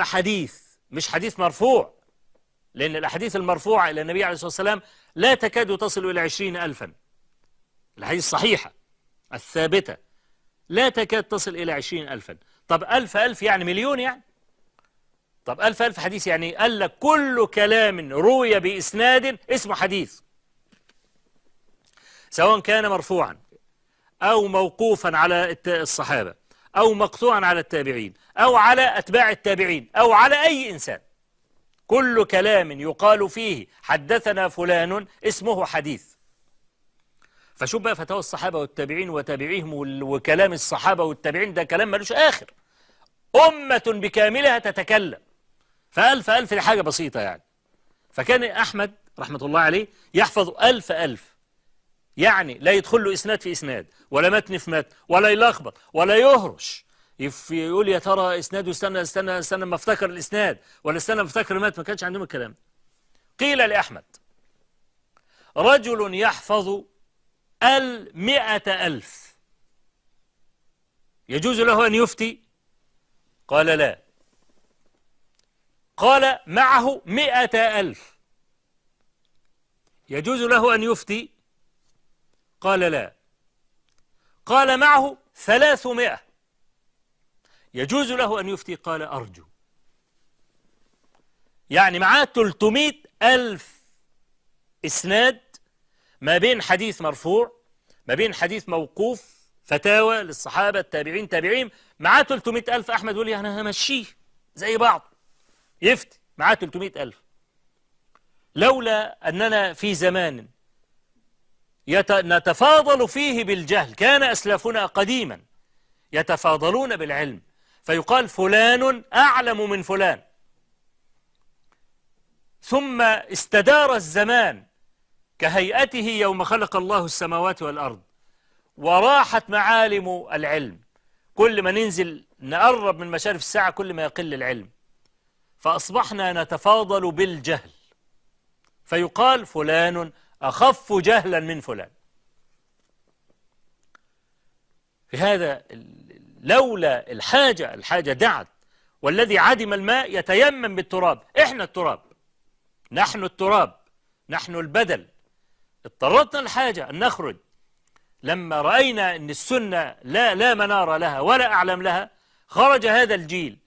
حديث، مش حديث مرفوع، لأن الأحاديث المرفوعة إلى النبي عليه الصلاة والسلام لا تكاد تصل إلى 20,000. الحديث الصحيحة الثابتة لا تكاد تصل إلى 20,000. طب 1000 يعني مليون يعني. طب 1000 حديث يعني قال لك كل كلام روي بإسناد اسمه حديث، سواء كان مرفوعا أو موقوفا على الصحابة أو مقطوعا على التابعين أو على أتباع التابعين أو على أي إنسان. كل كلام يقال فيه حدثنا فلان اسمه حديث. فشوف بقى فتاوى الصحابة والتابعين وتابعيهم وكلام الصحابة والتابعين، ده كلام ملوش آخر. أمة بكاملها تتكلم، ف1000 دي حاجة بسيطة يعني. فكان أحمد رحمة الله عليه يحفظ 1000 يعني لا يدخل له إسناد في إسناد ولا متن في متن ولا يلخبط ولا يهرش يقول يا ترى إسناد استنى ما افتكر الإسناد ولا استنى ما افتكر المتن. ما كانش عندهم الكلام. قيل لأحمد: رجل يحفظ 100,000 يجوز له أن يفتي؟ قال لا. قال: معه 100,000 يجوز له أن يفتي؟ قال لا. قال: معه 300 يجوز له أن يفتي؟ قال: أرجو. يعني معاه 300,000 إسناد، ما بين حديث مرفوع ما بين حديث موقوف، فتاوى للصحابة التابعين تابعين. معاه 300,000. أحمد يقول لي أنا همشيه زي بعض يفتي، معاه 300,000. لولا أننا في زمان نتفاضل فيه بالجهل، كان أسلافنا قديما يتفاضلون بالعلم، فيقال فلان أعلم من فلان. ثم استدار الزمان كهيئته يوم خلق الله السماوات والأرض، وراحت معالم العلم. كل ما ننزل نقرب من مشارف الساعة كل ما يقل العلم، فأصبحنا نتفاضل بالجهل، فيقال فلان أخف جهلا من فلان. في هذا لولا الحاجة دعت، والذي عدم الماء يتيمم بالتراب. إحنا التراب، نحن التراب، نحن البدل. اضطرتنا الحاجة أن نخرج. لما رأينا أن السنة لا منار لها ولا أعلم لها، خرج هذا الجيل،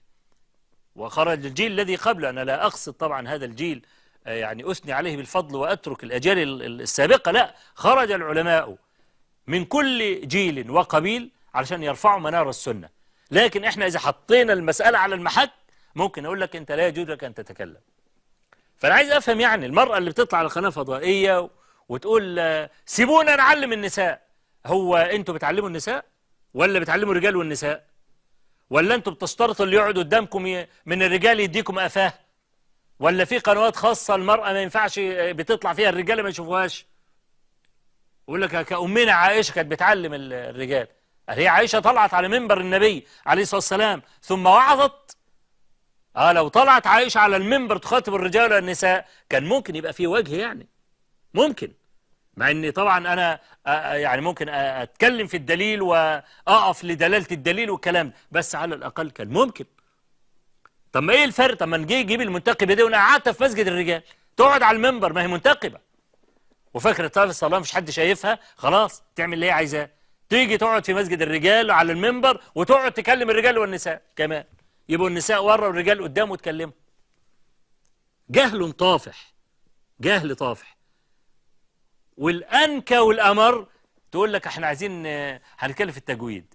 وخرج الجيل الذي قبله. أنا لا أقصد طبعا هذا الجيل يعني أثني عليه بالفضل وأترك الأجيال السابقة، لا، خرج العلماء من كل جيل وقبيل علشان يرفعوا منار السنة. لكن إحنا إذا حطينا المسألة على المحك ممكن أقول لك أنت لا يجوز لك أن تتكلم. فأنا عايز أفهم، يعني المرأة اللي بتطلع على قناة فضائية وتقول سيبونا نعلم النساء، هو أنتوا بتعلموا النساء ولا بتعلموا الرجال والنساء؟ ولا أنتوا بتشترطوا اللي يقعد قدامكم من الرجال يديكم قفاه؟ ولا في قنوات خاصة المرأة ما ينفعش بتطلع فيها الرجال ما يشوفوهاش؟ يقول لك كأمنا عائشة كانت بتعلم الرجال. هي عائشة طلعت على منبر النبي عليه الصلاة والسلام ثم وعظت. لو طلعت عائشة على المنبر تخاطب الرجال والنساء كان ممكن يبقى فيه وجه، يعني ممكن، مع اني طبعا انا يعني ممكن اتكلم في الدليل واقف لدلالة الدليل والكلام، بس على الاقل كان ممكن. طب ما ايه الفرق؟ طب ما نجي يجيب المنتقبة دي وانا قعدت في مسجد الرجال تقعد على المنبر، ما هي منتقبة وفاكرة طرف الصلاة مش حد شايفها، خلاص تعمل اللي هي عايزاه، تيجي تقعد في مسجد الرجال على المنبر وتقعد تكلم الرجال والنساء كمان، يبقوا النساء ورا والرجال قدام وتكلموا. جهل طافح، جهل طافح. والأنكى والأمر تقول لك احنا عايزين هنتكلم في التجويد.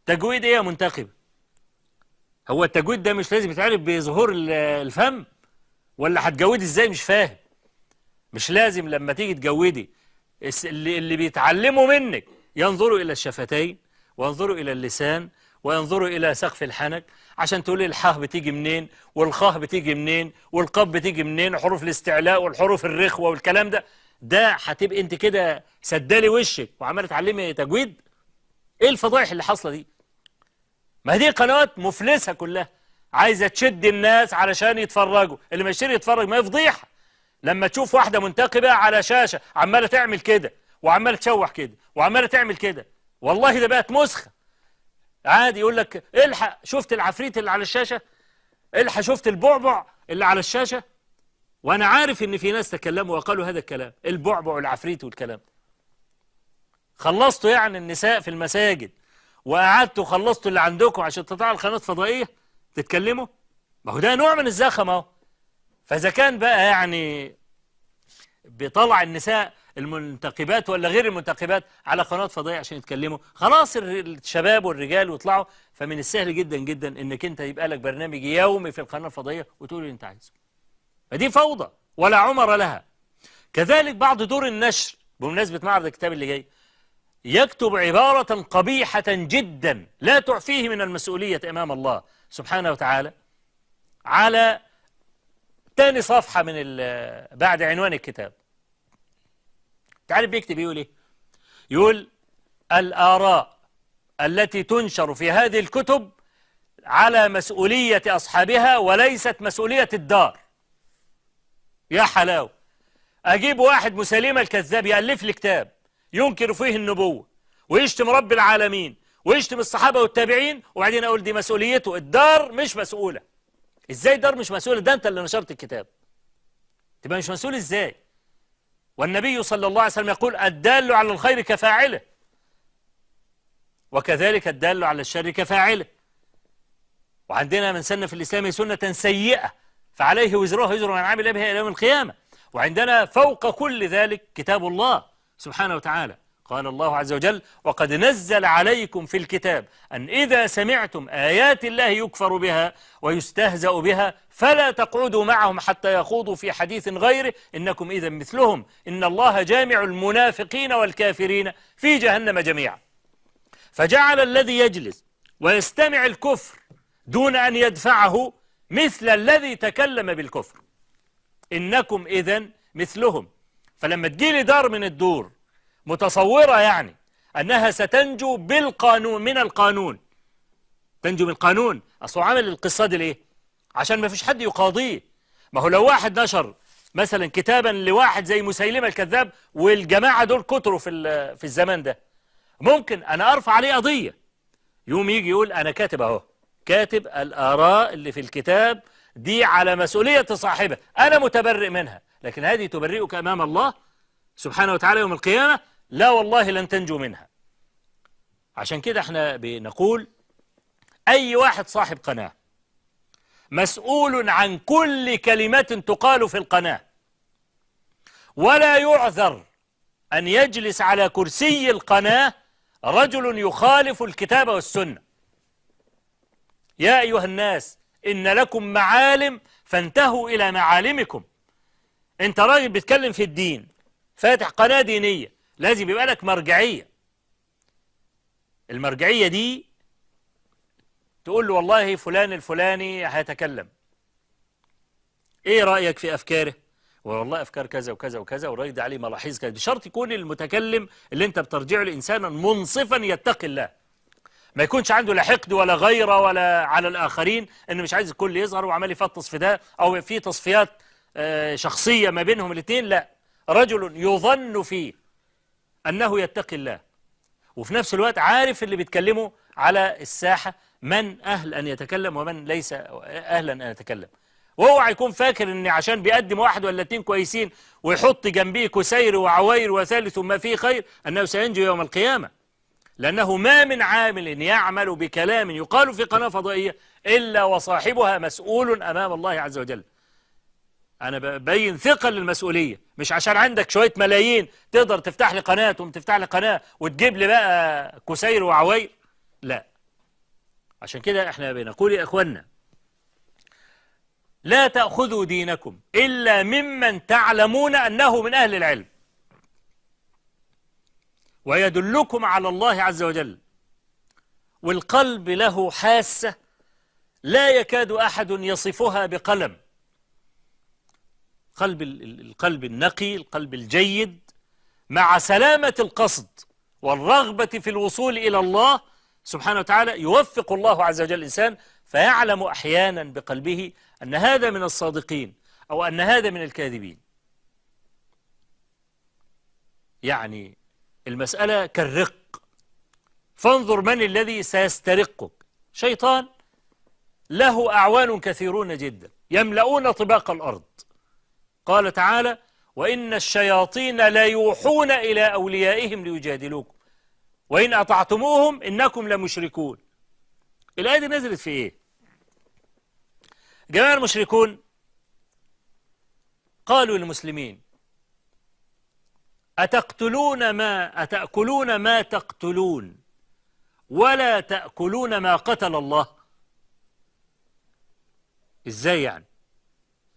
تجويد ايه يا منتخب؟ هو التجويد ده مش لازم يتعرف بظهور الفم؟ ولا هتجودي ازاي؟ مش فاهم. مش لازم لما تيجي تجودي اللي بيتعلموا منك ينظروا إلى الشفتين وينظروا إلى اللسان وينظروا إلى سقف الحنك عشان تقولي الحاء بتيجي منين والخاء بتيجي منين والقاف بتيجي منين وحروف الاستعلاء والحروف الرخوة والكلام ده هتبقى انت كده سدالي وشك وعماله تعلمي تجويد؟ ايه الفضائح اللي حاصله دي؟ ما دي قنوات مفلسه كلها، عايزه تشد الناس علشان يتفرجوا، اللي ما يشتري يتفرج. ما يفضيحه لما تشوف واحده منتقبه على شاشه عماله تعمل كده وعماله تشوح كده وعماله تعمل كده، والله ده بقت مسخه. عادي يقول لك الحق شفت العفريت اللي على الشاشه، الحق شفت البعبع اللي على الشاشه. وانا عارف ان في ناس تكلموا وقالوا هذا الكلام، البعبع والعفريت والكلام. خلصتوا يعني النساء في المساجد وقعدتوا خلصتوا اللي عندكم عشان تطلعوا القناه فضائيه تتكلموا؟ ما هو ده نوع من الزخم اهو. فاذا كان بقى يعني بيطلع النساء المنتقبات ولا غير المنتقبات على قناه فضائيه عشان يتكلموا، خلاص الشباب والرجال ويطلعوا. فمن السهل جدا جدا انك انت يبقى لك برنامج يومي في القناه الفضائيه وتقول اللي انت عايزه. فدي فوضى ولا عمر لها. كذلك بعض دور النشر بمناسبة معرض الكتاب اللي جاي يكتب عبارة قبيحة جدا لا تعفيه من المسؤولية أمام الله سبحانه وتعالى على تاني صفحة من بعد عنوان الكتاب. تعرف بيكتب يقول ايه؟ يقول الآراء التي تنشر في هذه الكتب على مسؤولية أصحابها وليست مسؤولية الدار. يا حلاوة، أجيب واحد مسيلمة الكذاب يألف لي كتاب ينكر فيه النبوة ويشتم رب العالمين ويشتم الصحابة والتابعين وبعدين أقول دي مسؤوليته، الدار مش مسؤولة. إزاي الدار مش مسؤولة؟ ده أنت اللي نشرت الكتاب، تبقى مش مسؤول إزاي؟ والنبي صلى الله عليه وسلم يقول الدال على الخير كفاعله وكذلك الدال على الشر كفاعله. وعندنا من سن في الإسلام سنة سيئة فعليه وزرها وزر من عمل بها إلى يوم القيامة. وعندنا فوق كل ذلك كتاب الله سبحانه وتعالى. قال الله عز وجل وقد نزل عليكم في الكتاب أن إذا سمعتم آيات الله يكفر بها ويستهزأ بها فلا تقعدوا معهم حتى يخوضوا في حديث غيره إنكم إذا مثلهم إن الله جامع المنافقين والكافرين في جهنم جميعا. فجعل الذي يجلس ويستمع الكفر دون أن يدفعه مثل الذي تكلم بالكفر، إنكم إذن مثلهم. فلما تجيلي دار من الدور متصورة يعني أنها ستنجو بالقانون، من القانون، تنجو من القانون. أصله عمل القصة دي ليه؟ عشان ما فيش حد يقاضيه. ما هو لو واحد نشر مثلا كتابا لواحد زي مسيلمة الكذاب، والجماعة دول كتروا في الزمان ده، ممكن أنا أرفع عليه قضية. يوم يجي يقول أنا كاتب أهو، كاتب الآراء اللي في الكتاب دي على مسؤولية صاحبه، أنا متبرئ منها، لكن هذه تبرئك أمام الله سبحانه وتعالى يوم القيامة؟ لا والله لن تنجو منها. عشان كده احنا بنقول أي واحد صاحب قناة مسؤول عن كل كلمة تقال في القناة، ولا يعذر أن يجلس على كرسي القناة رجل يخالف الكتاب والسنة. يا أيها الناس إن لكم معالم فانتهوا إلى معالمكم. أنت راجل بتتكلم في الدين، فاتح قناة دينية، لازم يبقى لك مرجعية. المرجعية دي تقول له والله فلان الفلاني هيتكلم، ايه رأيك في أفكاره؟ والله أفكار كذا وكذا وكذا، والراجل ده عليه ملاحظ كذا. بشرط يكون المتكلم اللي انت بترجعه لإنسانا منصفا يتقي الله، ما يكونش عنده لا حقد ولا غيرة ولا على الآخرين، انه مش عايز الكل يظهر وعمال يفطس في ده، او في تصفيات شخصية ما بينهم الاثنين. لا، رجل يظن فيه أنه يتقي الله، وفي نفس الوقت عارف اللي بيتكلموا على الساحة من أهل أن يتكلم ومن ليس أهلا أن يتكلم. وهو يكون فاكر أن عشان بيقدم واحد ولا اتنين كويسين ويحط جنبيه كسير وعوير وثالث ما فيه خير أنه سينجو يوم القيامة. لأنه ما من عامل يعمل بكلام يقال في قناة فضائية إلا وصاحبها مسؤول أمام الله عز وجل. أنا ببين ثقة للمسؤولية، مش عشان عندك شوية ملايين تقدر تفتح لي قناة وتفتح لي قناة وتجيب لي بقى كسير وعوير. لا. عشان كده احنا بنقول يا إخوانا لا تأخذوا دينكم إلا ممن تعلمون أنه من أهل العلم ويدلكم على الله عز وجل. والقلب له حاسة لا يكاد أحد يصفها بقلم. القلب النقي، القلب الجيد، مع سلامة القصد والرغبة في الوصول إلى الله سبحانه وتعالى، يوفق الله عز وجل الإنسان فيعلم أحيانا بقلبه أن هذا من الصادقين أو أن هذا من الكاذبين. يعني المسألة كالرق، فانظر من الذي سيسترقك. شيطان له أعوان كثيرون جدا يملؤون طباق الأرض. قال تعالى وإن الشياطين ليوحون إلى أوليائهم ليجادلوكم وإن أطعتموهم إنكم لمشركون. الآية دي نزلت في إيه؟ جماعة المشركون قالوا للمسلمين أتأكلون ما تقتلون ولا تأكلون ما قتل الله. إزاي يعني؟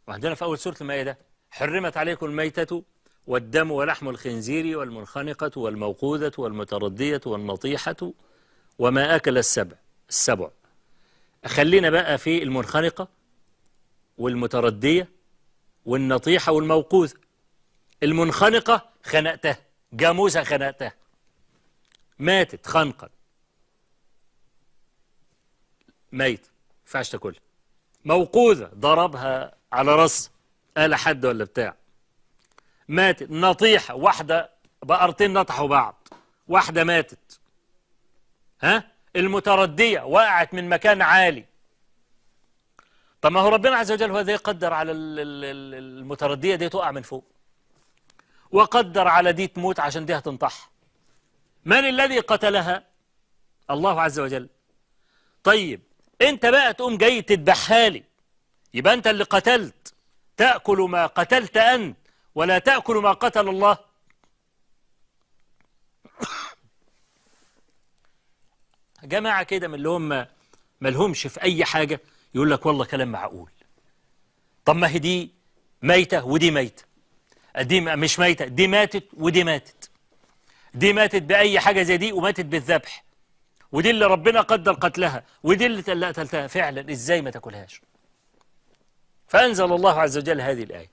وعندنا في أول سورة المائدة حرمت عليكم الميتة والدم ولحم الخنزير والمنخنقة والموقوذة والمتردية والنطيحة وما أكل السبع. خلينا بقى في المنخنقة والمتردية والنطيحة والموقوذة. المنخنقة خنقتها، جاموسة خنقتها ماتت خنقا، ميت فعش تاكلها. موقوذة ضربها على رأس قال حد ولا بتاع ماتت. نطيحة واحدة بقرتين نطحوا بعض واحدة ماتت. المتردية وقعت من مكان عالي. طب ما هو ربنا عز وجل هو ذي قدر على المتردية دي تقع من فوق، وقدر على دي تموت عشان دي هتنطح. من الذي قتلها؟ الله عز وجل. طيب انت بقى تقوم جاي تذبحها لي، يبقى انت اللي قتلت، تأكل ما قتلت أنت ولا تأكل ما قتل الله. جماعة كده من اللي هم ما لهمش في أي حاجة يقول لك والله كلام معقول. طب ما هي دي ميتة ودي ميتة، دي مش ميتة، دي ماتت ودي ماتت، دي ماتت بأي حاجة زي دي وماتت بالذبح، ودي اللي ربنا قدر قتلها ودي اللي قتلتها. فعلا ازاي ما تاكلهاش؟ فأنزل الله عز وجل هذه الآية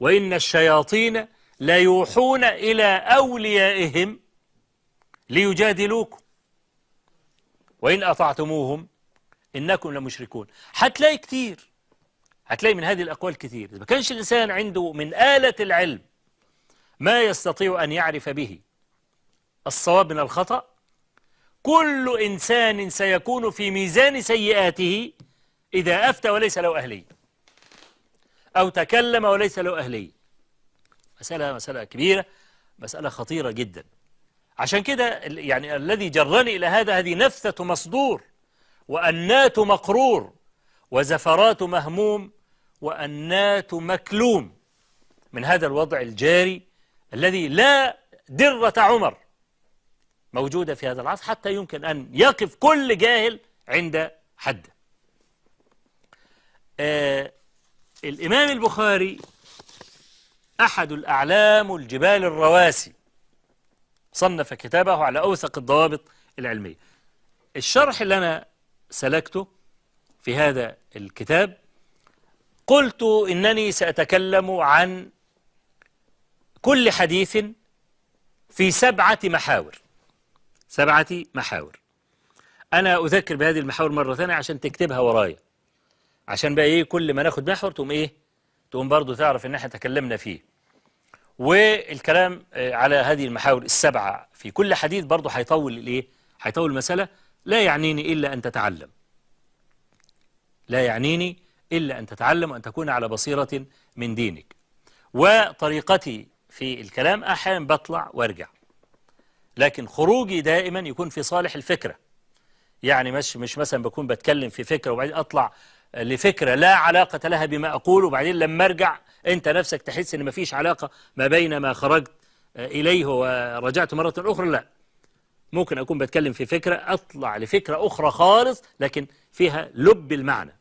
وإن الشياطين ليوحون إلى أوليائهم ليجادلوكم وإن أطعتموهم إنكم لمشركون. هتلاقي كتير، هتلاقي من هذه الأقوال كتير. إذا ما كانش الإنسان عنده من آلة العلم ما يستطيع أن يعرف به الصواب من الخطأ، كل إنسان سيكون في ميزان سيئاته إذا أفتى وليس له أهلية، أو تكلم وليس له أهلية. مسألة كبيرة، مسألة خطيرة جدا. عشان كده يعني الذي جرني إلى هذا، هذه نفثة مصدور، وأنات مقرور، وزفرات مهموم، وأنات مكلوم من هذا الوضع الجاري الذي لا درة عمر موجودة في هذا العصر حتى يمكن أن يقف كل جاهل عند حده. الإمام البخاري أحد الأعلام الجبال الرواسي، صنف كتابه على أوثق الضوابط العلمية. الشرح اللي أنا سلكته في هذا الكتاب قلت إنني سأتكلم عن كل حديث في 7 محاور. 7 محاور. أنا أذكر بهذه المحاور مرة ثانية عشان تكتبها ورايا، عشان بقى إيه كل ما ناخد محور تقوم إيه تقوم برضو تعرف إن احنا تكلمنا فيه. والكلام على هذه المحاور ال7 في كل حديث برضو هيطول الإيه؟ هيطول المسألة. لا يعنيني إلا أن تتعلم، لا يعنيني إلا أن تتعلم وأن تكون على بصيرة من دينك. وطريقتي في الكلام أحيانا بطلع وارجع، لكن خروجي دائما يكون في صالح الفكرة. يعني مش مثلا بكون بتكلم في فكرة وبعدين أطلع لفكرة لا علاقة لها بما أقول، وبعدين لما أرجع أنت نفسك تحس أن مفيش علاقة ما بين ما خرجت إليه ورجعت مرة أخرى. لا، ممكن أكون بتكلم في فكرة أطلع لفكرة أخرى خالص لكن فيها لب المعنى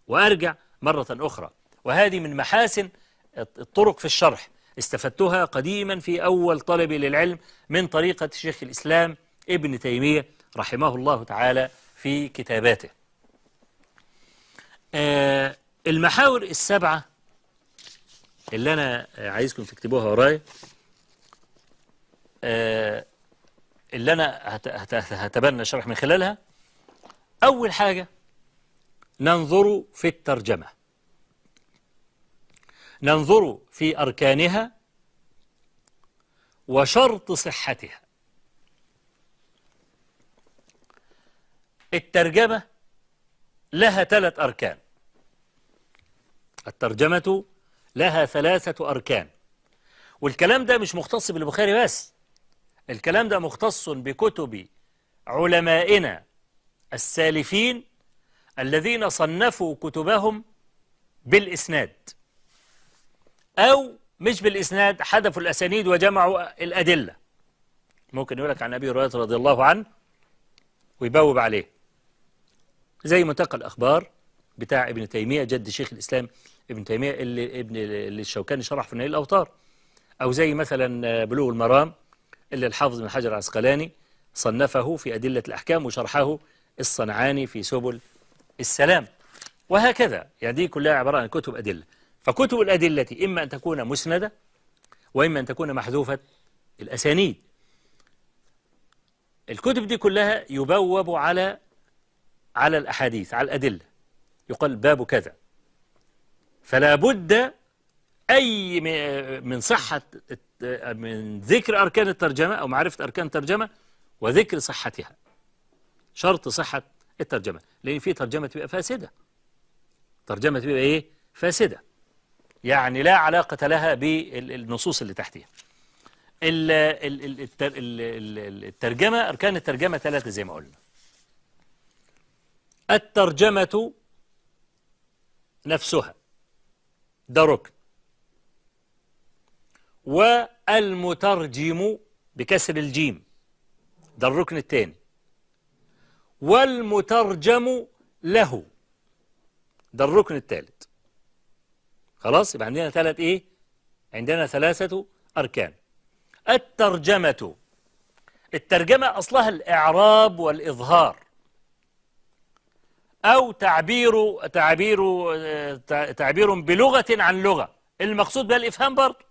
وأرجع مرة أخرى. وهذه من محاسن الطرق في الشرح، استفدتها قديما في أول طلبي للعلم من طريقة شيخ الإسلام ابن تيمية رحمه الله تعالى في كتاباته. المحاور ال7 اللي أنا عايزكم تكتبوها وراي، اللي أنا هتبنى شرح من خلالها. أول حاجة ننظر في الترجمة، ننظر في أركانها وشرط صحتها. الترجمة لها 3 أركان. الترجمة لها 3 أركان، والكلام ده مش مختص بالبخاري بس، الكلام ده مختص بكتب علمائنا السالفين الذين صنفوا كتبهم بالإسناد، أو مش بالإسناد، حذفوا الأسانيد وجمعوا الأدلة. ممكن يقول لك عن أبي هريرة رضي الله عنه ويبوب عليه، زي منتقى الأخبار بتاع ابن تيمية جد شيخ الإسلام ابن تيمية اللي الشوكاني شرح في نيل الأوطار، أو زي مثلا بلوغ المرام اللي الحافظ بن حجر العسقلاني صنفه في أدلة الأحكام وشرحه الصنعاني في سبل السلام، وهكذا. يعني دي كلها عبارة عن كتب أدلة. فكتب الأدلة إما أن تكون مسندة وإما أن تكون محذوفة الأسانيد. الكتب دي كلها يبوب على الأحاديث، على الأدلة، يقال باب كذا. فلا بد أي من صحة، من ذكر أركان الترجمة أو معرفة أركان الترجمة وذكر صحتها، شرط صحة الترجمة، لأن في ترجمة تبقى فاسدة، ترجمة تبقى إيه؟ فاسدة، يعني لا علاقة لها بالنصوص اللي تحتها. الترجمة، أركان الترجمة 3 زي ما قلنا. الترجمة نفسها ده ركن، والمترجم بكسر الجيم ده الركن الثاني، والمترجم له ده الركن الثالث. خلاص، يبقى عندنا 3 إيه؟ عندنا 3 أركان. الترجمة أصلها الإعراب والإظهار، أو تعبير بلغة عن لغة، المقصود بها الإفهام برضه.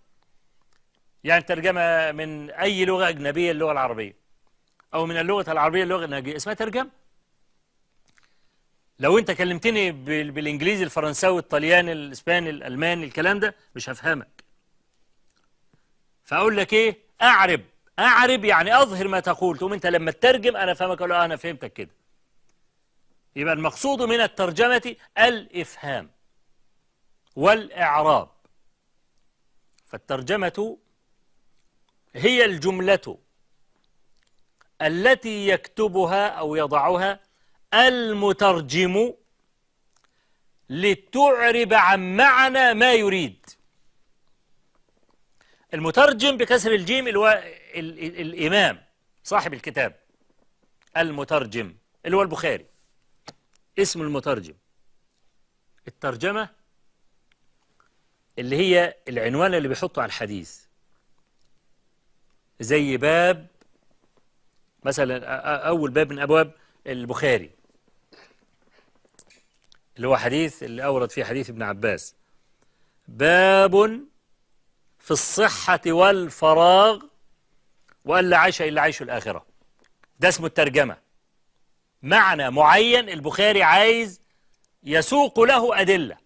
يعني ترجمة من أي لغة أجنبية اللغة العربية، أو من اللغة العربية اللغة الأجنبية، اسمها ترجمة. لو أنت كلمتني بالإنجليزي الفرنساوي الطلياني الإسباني الألماني الكلام ده مش هفهمك، فأقول لك إيه؟ أعرب يعني أظهر ما تقول، تقوم أنت لما تترجم أنا فهمك، أقول أنا فهمتك كده. يبقى المقصود من الترجمة الإفهام والإعراب. فالترجمة هي الجملة التي يكتبها أو يضعها المترجم لتعرب عن معنى ما يريد. المترجم بكسر الجيم الإمام صاحب الكتاب، المترجم اللي هو البخاري اسم المترجم. الترجمة اللي هي العنوان اللي بيحطه على الحديث، زي باب مثلا، أول باب من أبواب البخاري اللي هو حديث اللي أورد فيه حديث ابن عباس، باب في الصحة والفراغ وأن لا عيش إلا عيش الآخرة. ده اسمه الترجمة، معنى معين البخاري عايز يسوق له أدلة.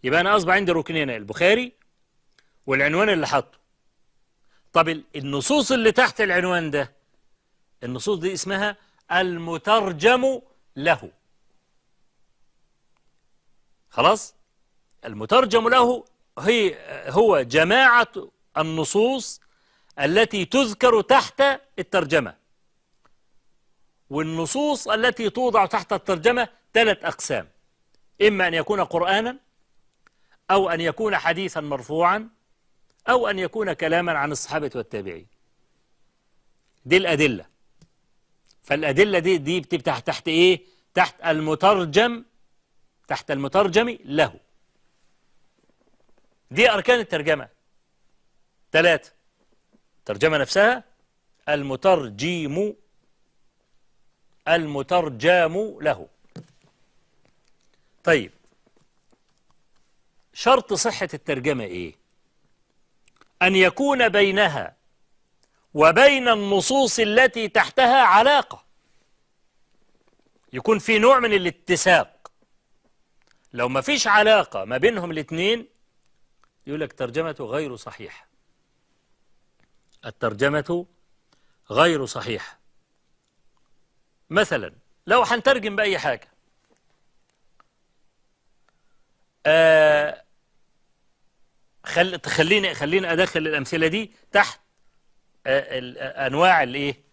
يبقى أنا أصبح عندي ركنين، البخاري والعنوان اللي حطه. طب النصوص اللي تحت العنوان ده، النصوص دي اسمها المترجم له. خلاص؟ المترجم له هو جماعة النصوص التي تذكر تحت الترجمة. والنصوص التي توضع تحت الترجمة 3 أقسام: إما أن يكون قرآنا، أو أن يكون حديثا مرفوعا، أو أن يكون كلاما عن الصحابة والتابعين. دي الأدلة. فالأدلة دي بتبقى تحت إيه؟ تحت المترجم، تحت المترجم له. دي أركان الترجمة 3: الترجمة نفسها، المترجم له. طيب، شرط صحة الترجمة إيه؟ أن يكون بينها وبين النصوص التي تحتها علاقة، يكون في نوع من الاتساق. لو ما فيش علاقة ما بينهم الاثنين يقول لك ترجمة غير صحيحة. الترجمة غير صحيحة. مثلا لو هنترجم بأي حاجة، خليني أدخل الأمثلة دي تحت أنواع الإيه؟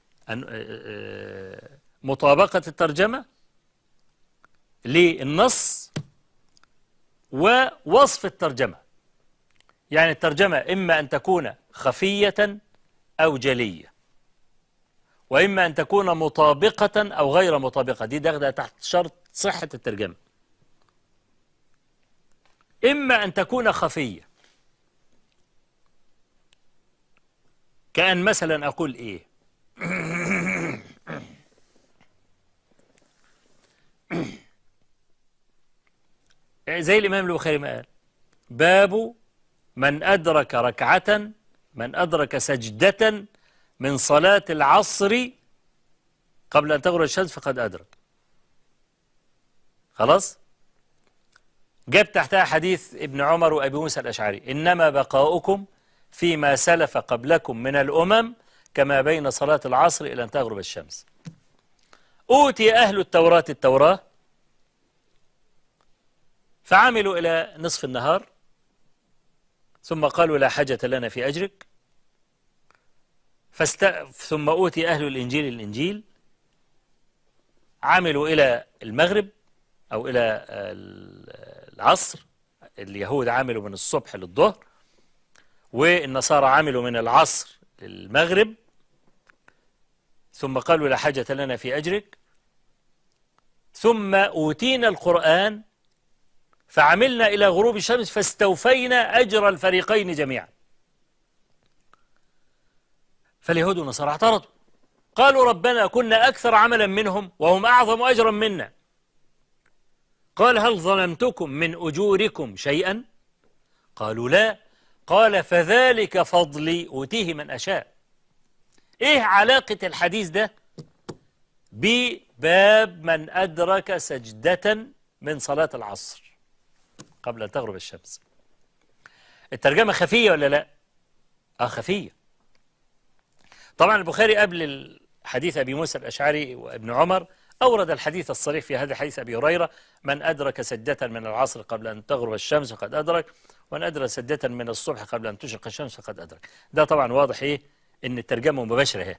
مطابقة الترجمة للنص ووصف الترجمة. يعني الترجمة إما أن تكون خفية أو جلية، وإما أن تكون مطابقة أو غير مطابقة. دي داخلة تحت شرط صحة الترجمة. إما أن تكون خفية، كأن مثلا أقول إيه؟ زي الإمام البخاري ما قال: باب من أدرك ركعة، من أدرك سجدة من صلاة العصر قبل أن تغرب الشمس فقد أدرك. خلاص؟ جاب تحتها حديث ابن عمر وأبي موسى الأشعري: إنما بقاؤكم فيما سلف قبلكم من الأمم كما بين صلاة العصر إلى أن تغرب الشمس. أوتي أهل التوراة فعملوا إلى نصف النهار، ثم قالوا لا حاجة لنا في أجرك. ثم أوتي أهل الإنجيل عملوا إلى المغرب أو إلى العصر. اليهود عملوا من الصبح للظهر، والنصارى عملوا من العصر للمغرب. ثم قالوا لا حاجة لنا في أجرك. ثم أوتينا القرآن فعملنا إلى غروب الشمس فاستوفينا أجر الفريقين جميعا. فاليهود والنصارى اعترضوا، قالوا ربنا كنا أكثر عملا منهم وهم أعظم أجرا منا. قال هل ظلمتكم من أجوركم شيئا؟ قالوا لا. قال فذلك فضلي أوتيه من أشاء. إيه علاقة الحديث ده بباب من أدرك سجدة من صلاة العصر قبل أن تغرب الشمس؟ الترجمة خفية ولا لا؟ خفية. طبعا البخاري قبل حديث أبي موسى الأشعري وابن عمر أورد الحديث الصريح في هذا حديث أبي هريرة: من أدرك سجدة من العصر قبل أن تغرب الشمس فقد أدرك، ومن أدرك سجدة من الصبح قبل أن تشرق الشمس فقد أدرك. ده طبعا واضح إيه؟ إن الترجمة مباشرة هي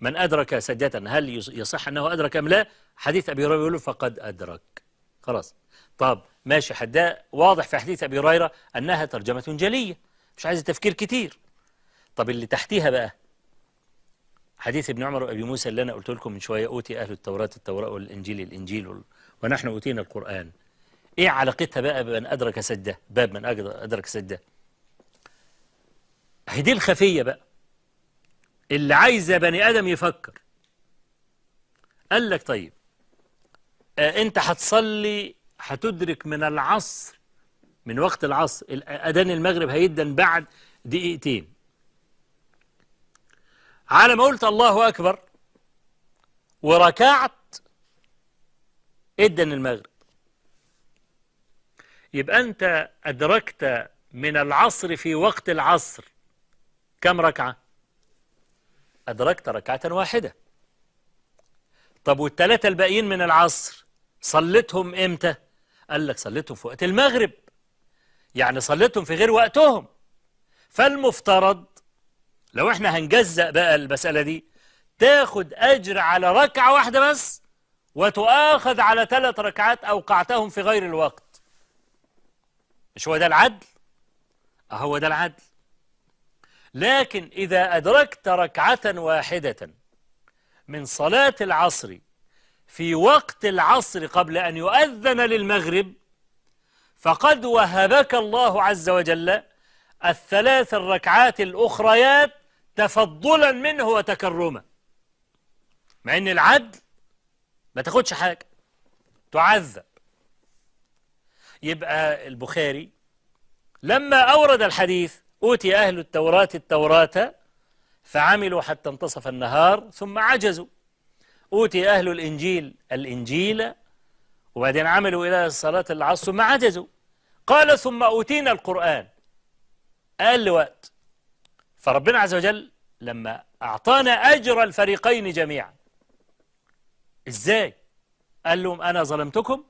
من أدرك سجدة، هل يصح أنه أدرك أم لا؟ حديث أبي هريرة يقول فقد أدرك، خلاص. طب ماشي، حدا واضح في حديث أبي هريرة أنها ترجمة جلية مش عايز تفكير كتير. طب اللي تحتيها بقى حديث ابن عمر وأبي موسى اللي أنا قلت لكم من شوية: أوتي أهل التوراة التوراة والإنجيل الإنجيل ونحن أوتينا القرآن. إيه علاقتها بقى بمن أدرك سجدة؟ باب من أدرك سجدة، دي الخفية بقى اللي عايزة بني آدم يفكر. قال لك طيب أنت هتصلي، هتدرك من العصر، من وقت العصر، أذان المغرب هيدن بعد دقيقتين، على ما قلت الله أكبر وركعت ادن المغرب، يبقى أنت أدركت من العصر في وقت العصر كم ركعة؟ أدركت ركعة واحدة. طب والثلاثة الباقيين من العصر صليتهم إمتى؟ قال لك صليتهم في وقت المغرب، يعني صليتهم في غير وقتهم. فالمفترض لو احنا هنجزأ بقى المسألة دي، تاخد أجر على ركعة واحدة بس، وتؤاخذ على 3 ركعات أوقعتهم في غير الوقت. مش هو ده العدل؟ هو ده العدل. لكن إذا أدركت ركعة واحدة من صلاة العصر في وقت العصر قبل أن يؤذن للمغرب، فقد وهبك الله عز وجل ال3 الركعات الأخريات تفضلا منه وتكرما، مع أن العدل ما تاخدش حاجة، تعذب. يبقى البخاري لما أورد الحديث: أوتي أهل التوراة التوراة فعملوا حتى انتصف النهار ثم عجزوا، أوتي أهل الإنجيل الإنجيل وبعدين عملوا إلى صلاة العصر ثم عجزوا، قال ثم أوتينا القرآن أقل وقت. فربنا عز وجل لما أعطانا أجر الفريقين جميعا، إزاي؟ قال لهم أنا ظلمتكم؟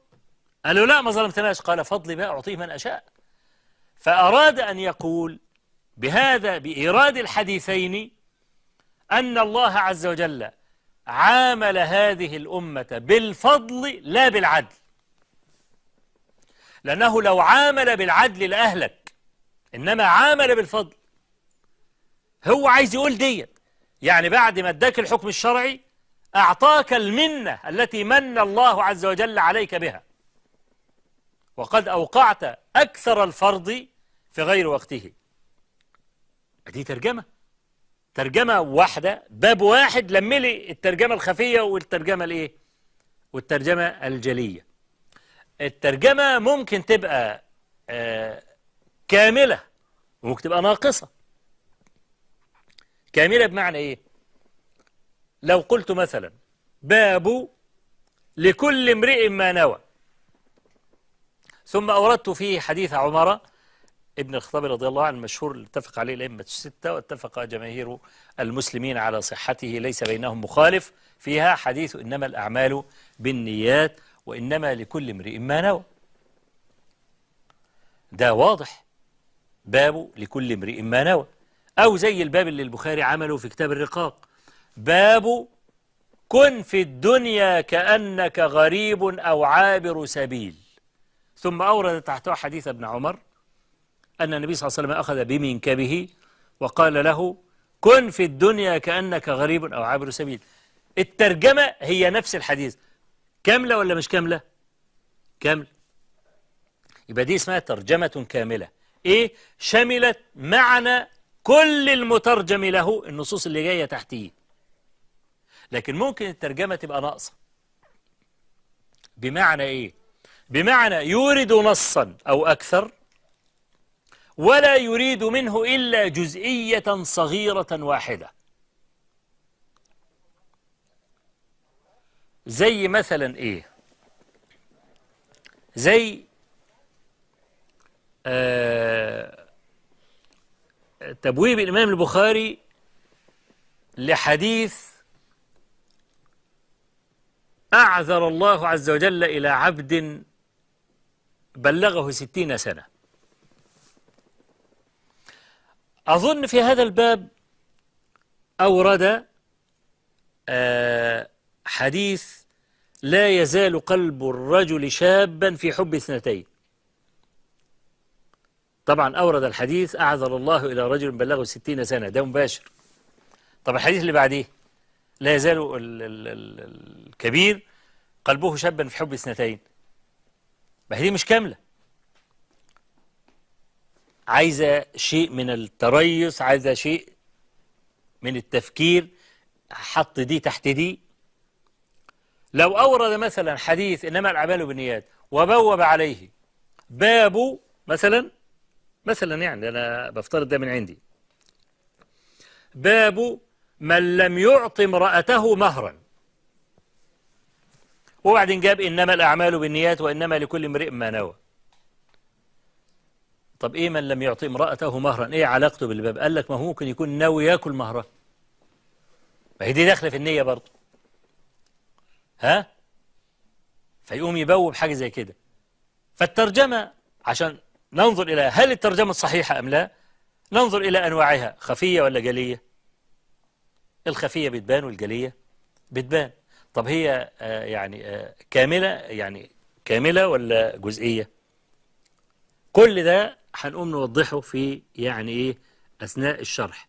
قالوا لا ما ظلمتناش. قال فضلي بقى أعطيه من أشاء. فأراد أن يقول بهذا بإيراد الحديثين أن الله عز وجل عامل هذه الأمة بالفضل لا بالعدل، لأنه لو عامل بالعدل لأهلك، إنما عامل بالفضل. هو عايز يقول ديت يعني بعد ما اداك الحكم الشرعي أعطاك المنة التي من الله عز وجل عليك بها، وقد أوقعت أكثر الفرض في غير وقته. دي ترجمة واحدة، باب واحد لملي الترجمة الخفية والترجمة الإيه؟ والترجمة الجلية. الترجمة ممكن تبقى كاملة وممكن تبقى ناقصة. كاملة بمعنى إيه؟ لو قلت مثلا باب لكل امرئ ما نوى، ثم أوردت فيه حديث عمر ابن الخطاب رضي الله عنه المشهور اللي اتفق عليه الأئمة الستة واتفق جماهير المسلمين على صحته ليس بينهم مخالف فيها، حديث إنما الأعمال بالنيات وإنما لكل امرئ ما نوى. ده واضح، باب لكل امرئ ما نوى. أو زي الباب اللي البخاري عمله في كتاب الرقاق: باب كن في الدنيا كأنك غريب أو عابر سبيل. ثم أورد تحته حديث ابن عمر أن النبي صلى الله عليه وسلم أخذ بمنكبه وقال له: كن في الدنيا كأنك غريب أو عابر سبيل. الترجمة هي نفس الحديث، كاملة ولا مش كاملة؟ كاملة. يبقى دي اسمها ترجمة كاملة. إيه؟ شملت معنى كل المترجم له النصوص اللي جاية تحتيه. لكن ممكن الترجمة تبقى ناقصة. بمعنى إيه؟ بمعنى يورد نصا أو أكثر ولا يريد منه إلا جزئية صغيرة واحدة. زي مثلا إيه؟ زي تبويب الإمام البخاري لحديث أعذر الله عز وجل إلى عبد بلغه 60 سنة. أظن في هذا الباب أورد حديث لا يزال قلب الرجل شابا في حب اثنتين. طبعا أورد الحديث أعذر الله إلى رجل بلغه 60 سنة، ده مباشر. طب الحديث اللي بعديه لا يزال الكبير قلبه شابا في حب اثنتين، ما هي دي مش كاملة، عايزة شيء من التريث، عايزة شيء من التفكير، حط دي تحت دي. لو أورد مثلا حديث إنما الأعمال بالنيات وبوب عليه باب مثلا يعني أنا بفترض ده من عندي، باب من لم يعط امرأته مهرا، وبعدين جاب إنما الأعمال بالنيات وإنما لكل امرئ ما نوى. طب إيه من لم يعطي امرأته مهرا؟ إيه علاقته بالباب؟ قال لك ما هو ممكن يكون ناوي ياكل مهرا، ما هي دي داخله في النية برضه، ها؟ فيقوم يبوب حاجة زي كده. فالترجمة عشان ننظر إلى هل الترجمة صحيحة أم لا، ننظر إلى أنواعها، خفية ولا جلية؟ الخفية بتبان والجلية بتبان. طب هي كاملة، يعني كاملة ولا جزئية؟ كل ده هنقوم نوضحه في إيه أثناء الشرح.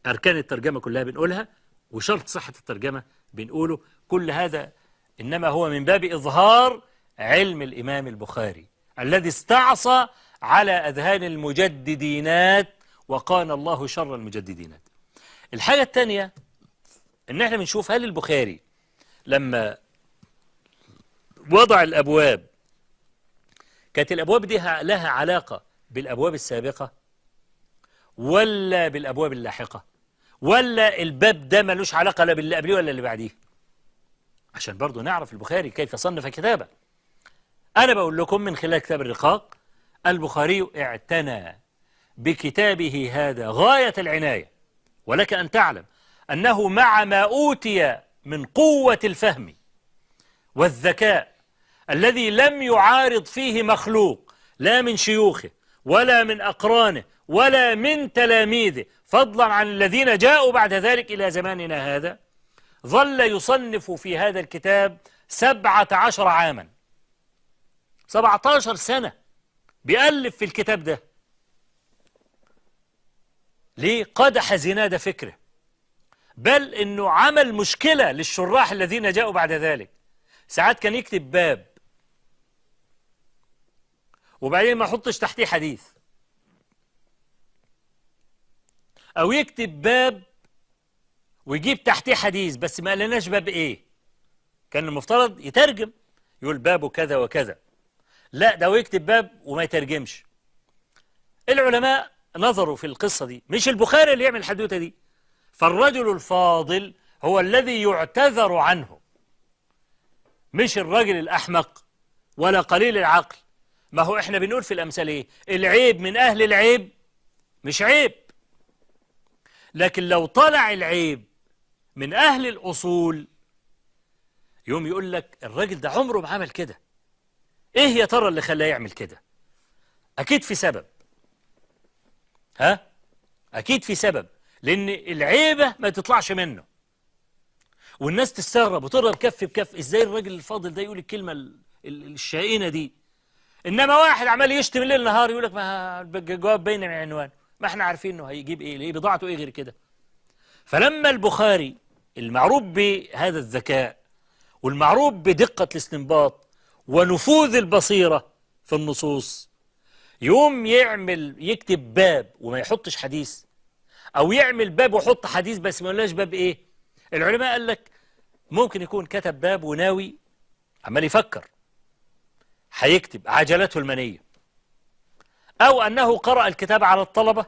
أركان الترجمة كلها بنقولها، وشرط صحة الترجمة بنقوله. كل هذا إنما هو من باب إظهار علم الإمام البخاري الذي استعصى على أذهان المجددينات وقان الله شر المجددينات. الحاجة الثانية إن احنا بنشوف هل البخاري لما وضع الأبواب كانت الأبواب دي لها علاقة بالأبواب السابقة ولا بالأبواب اللاحقة، ولا الباب ده ملوش علاقة لا باللي قبليه ولا اللي بعديه، عشان برضو نعرف البخاري كيف صنف كتابه. أنا بقول لكم من خلال كتاب الرقاق البخاري اعتنى بكتابه هذا غاية العناية، ولك أن تعلم أنه مع ما أوتي من قوة الفهم والذكاء الذي لم يعارض فيه مخلوق لا من شيوخه ولا من أقرانه ولا من تلاميذه، فضلا عن الذين جاءوا بعد ذلك إلى زماننا هذا، ظل يصنف في هذا الكتاب 17 عاما، 17 سنة بيألف في الكتاب ده. ليه؟ قدح زناد فكره، بل إنه عمل مشكلة للشراح الذين جاءوا بعد ذلك. ساعات كان يكتب باب وبعدين ما يحطش تحتيه حديث، أو يكتب باب ويجيب تحتيه حديث بس ما قالناش باب إيه. كان المفترض يترجم، يقول باب كذا وكذا، لا ده ويكتب باب وما يترجمش. العلماء نظروا في القصة دي، مش البخاري اللي يعمل الحدوتة دي، فالرجل الفاضل هو الذي يعتذر عنه، مش الرجل الأحمق ولا قليل العقل. ما هو احنا بنقول في الأمثال ايه؟ العيب من أهل العيب مش عيب، لكن لو طلع العيب من أهل الأصول يوم يقول لك الراجل ده عمره ما عمل كده، ايه يا ترى اللي خلاه يعمل كده؟ أكيد في سبب، ها؟ أكيد في سبب، لأن العيبة ما تطلعش منه، والناس تستغرب وتضرب كف بكف، ازاي الراجل الفاضل ده يقول الكلمة الشائنة دي؟ إنما واحد عمال يشتم الليل نهار يقول لك ما الجواب باين من عنوان، ما احنا عارفين انه هيجيب ايه، ليه بضاعته ايه غير كده. فلما البخاري المعروف بهذا الذكاء والمعروف بدقة الاستنباط ونفوذ البصيرة في النصوص، يوم يكتب باب وما يحطش حديث، أو يعمل باب ويحط حديث بس ما يقولناش باب إيه. العلماء قال لك ممكن يكون كتب باب وناوي عمال يفكر هيكتب عجلته المنية، أو أنه قرأ الكتاب على الطلبة